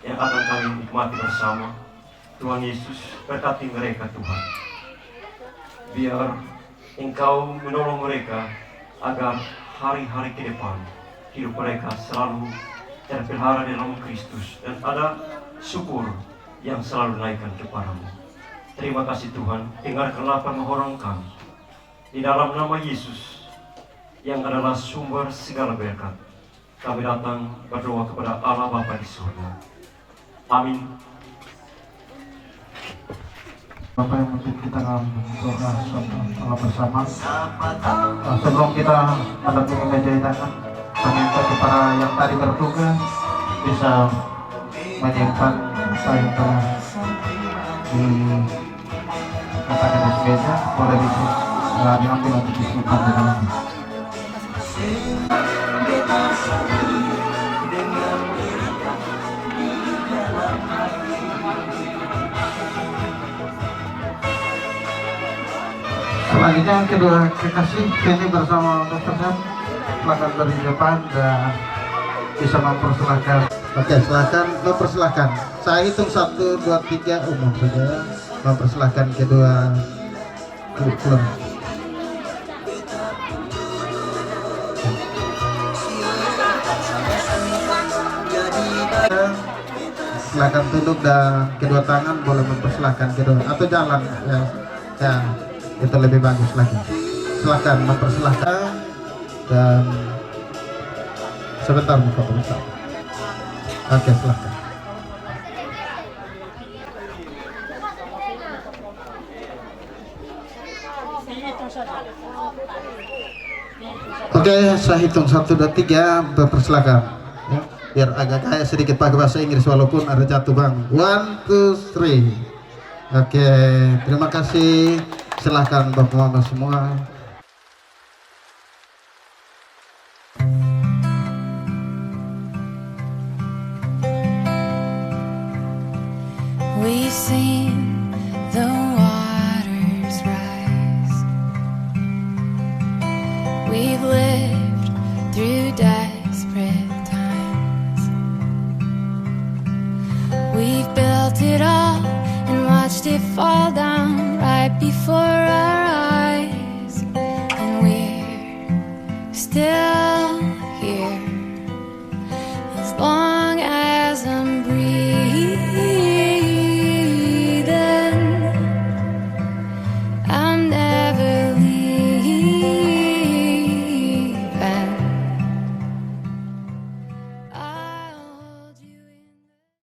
Speaker 11: yang akan kami nikmati bersama. Tuhan Yesus, berkati mereka Tuhan. Biar Engkau menolong mereka agar hari-hari ke depan hidup mereka selalu terpelihara dalam Kristus dan ada syukur yang selalu naikkan kepadamu. Terima kasih Tuhan, dengarkanlah permohonan kami. Di dalam nama Yesus yang adalah sumber segala berkat, kami datang berdoa kepada Allah Bapa di surga. Amin.
Speaker 5: Bapak yang mungkin kita akan doa sama bersama. Sebelum kita menghadapi meja hidangan, kami minta kepada yang tadi bertugas bisa menyimpan apa yang telah dikatakan di meja, boleh diambil untuk disimpan di dalam. Selanjutnya kedua kekasih ini bersama Dr. Sam silakan dari depan dan bisa mempersilahkan. Oke, silakan mempersilahkan. Saya hitung 1, 2, 3 umum saja. Mempersilahkan kedua klub. Silakan tunduk dan kedua tangan boleh mempersilahkan kedua atau jalan ya, itu lebih bagus lagi. Silakan mempersilahkan dan sebentar foto bersama. Oke, silakan. Oke, saya hitung 1, 2, 3 mempersilahkan. Ya, biar agak kayak sedikit pakai bahasa Inggris walaupun ada jatuh bang. 1, 2, 3. Oke, terima kasih. Silahkan Bapak Mama semua.
Speaker 1: We've seen the waters rise. We've lived through desperate times. We've built it all and watched it fall down right before us.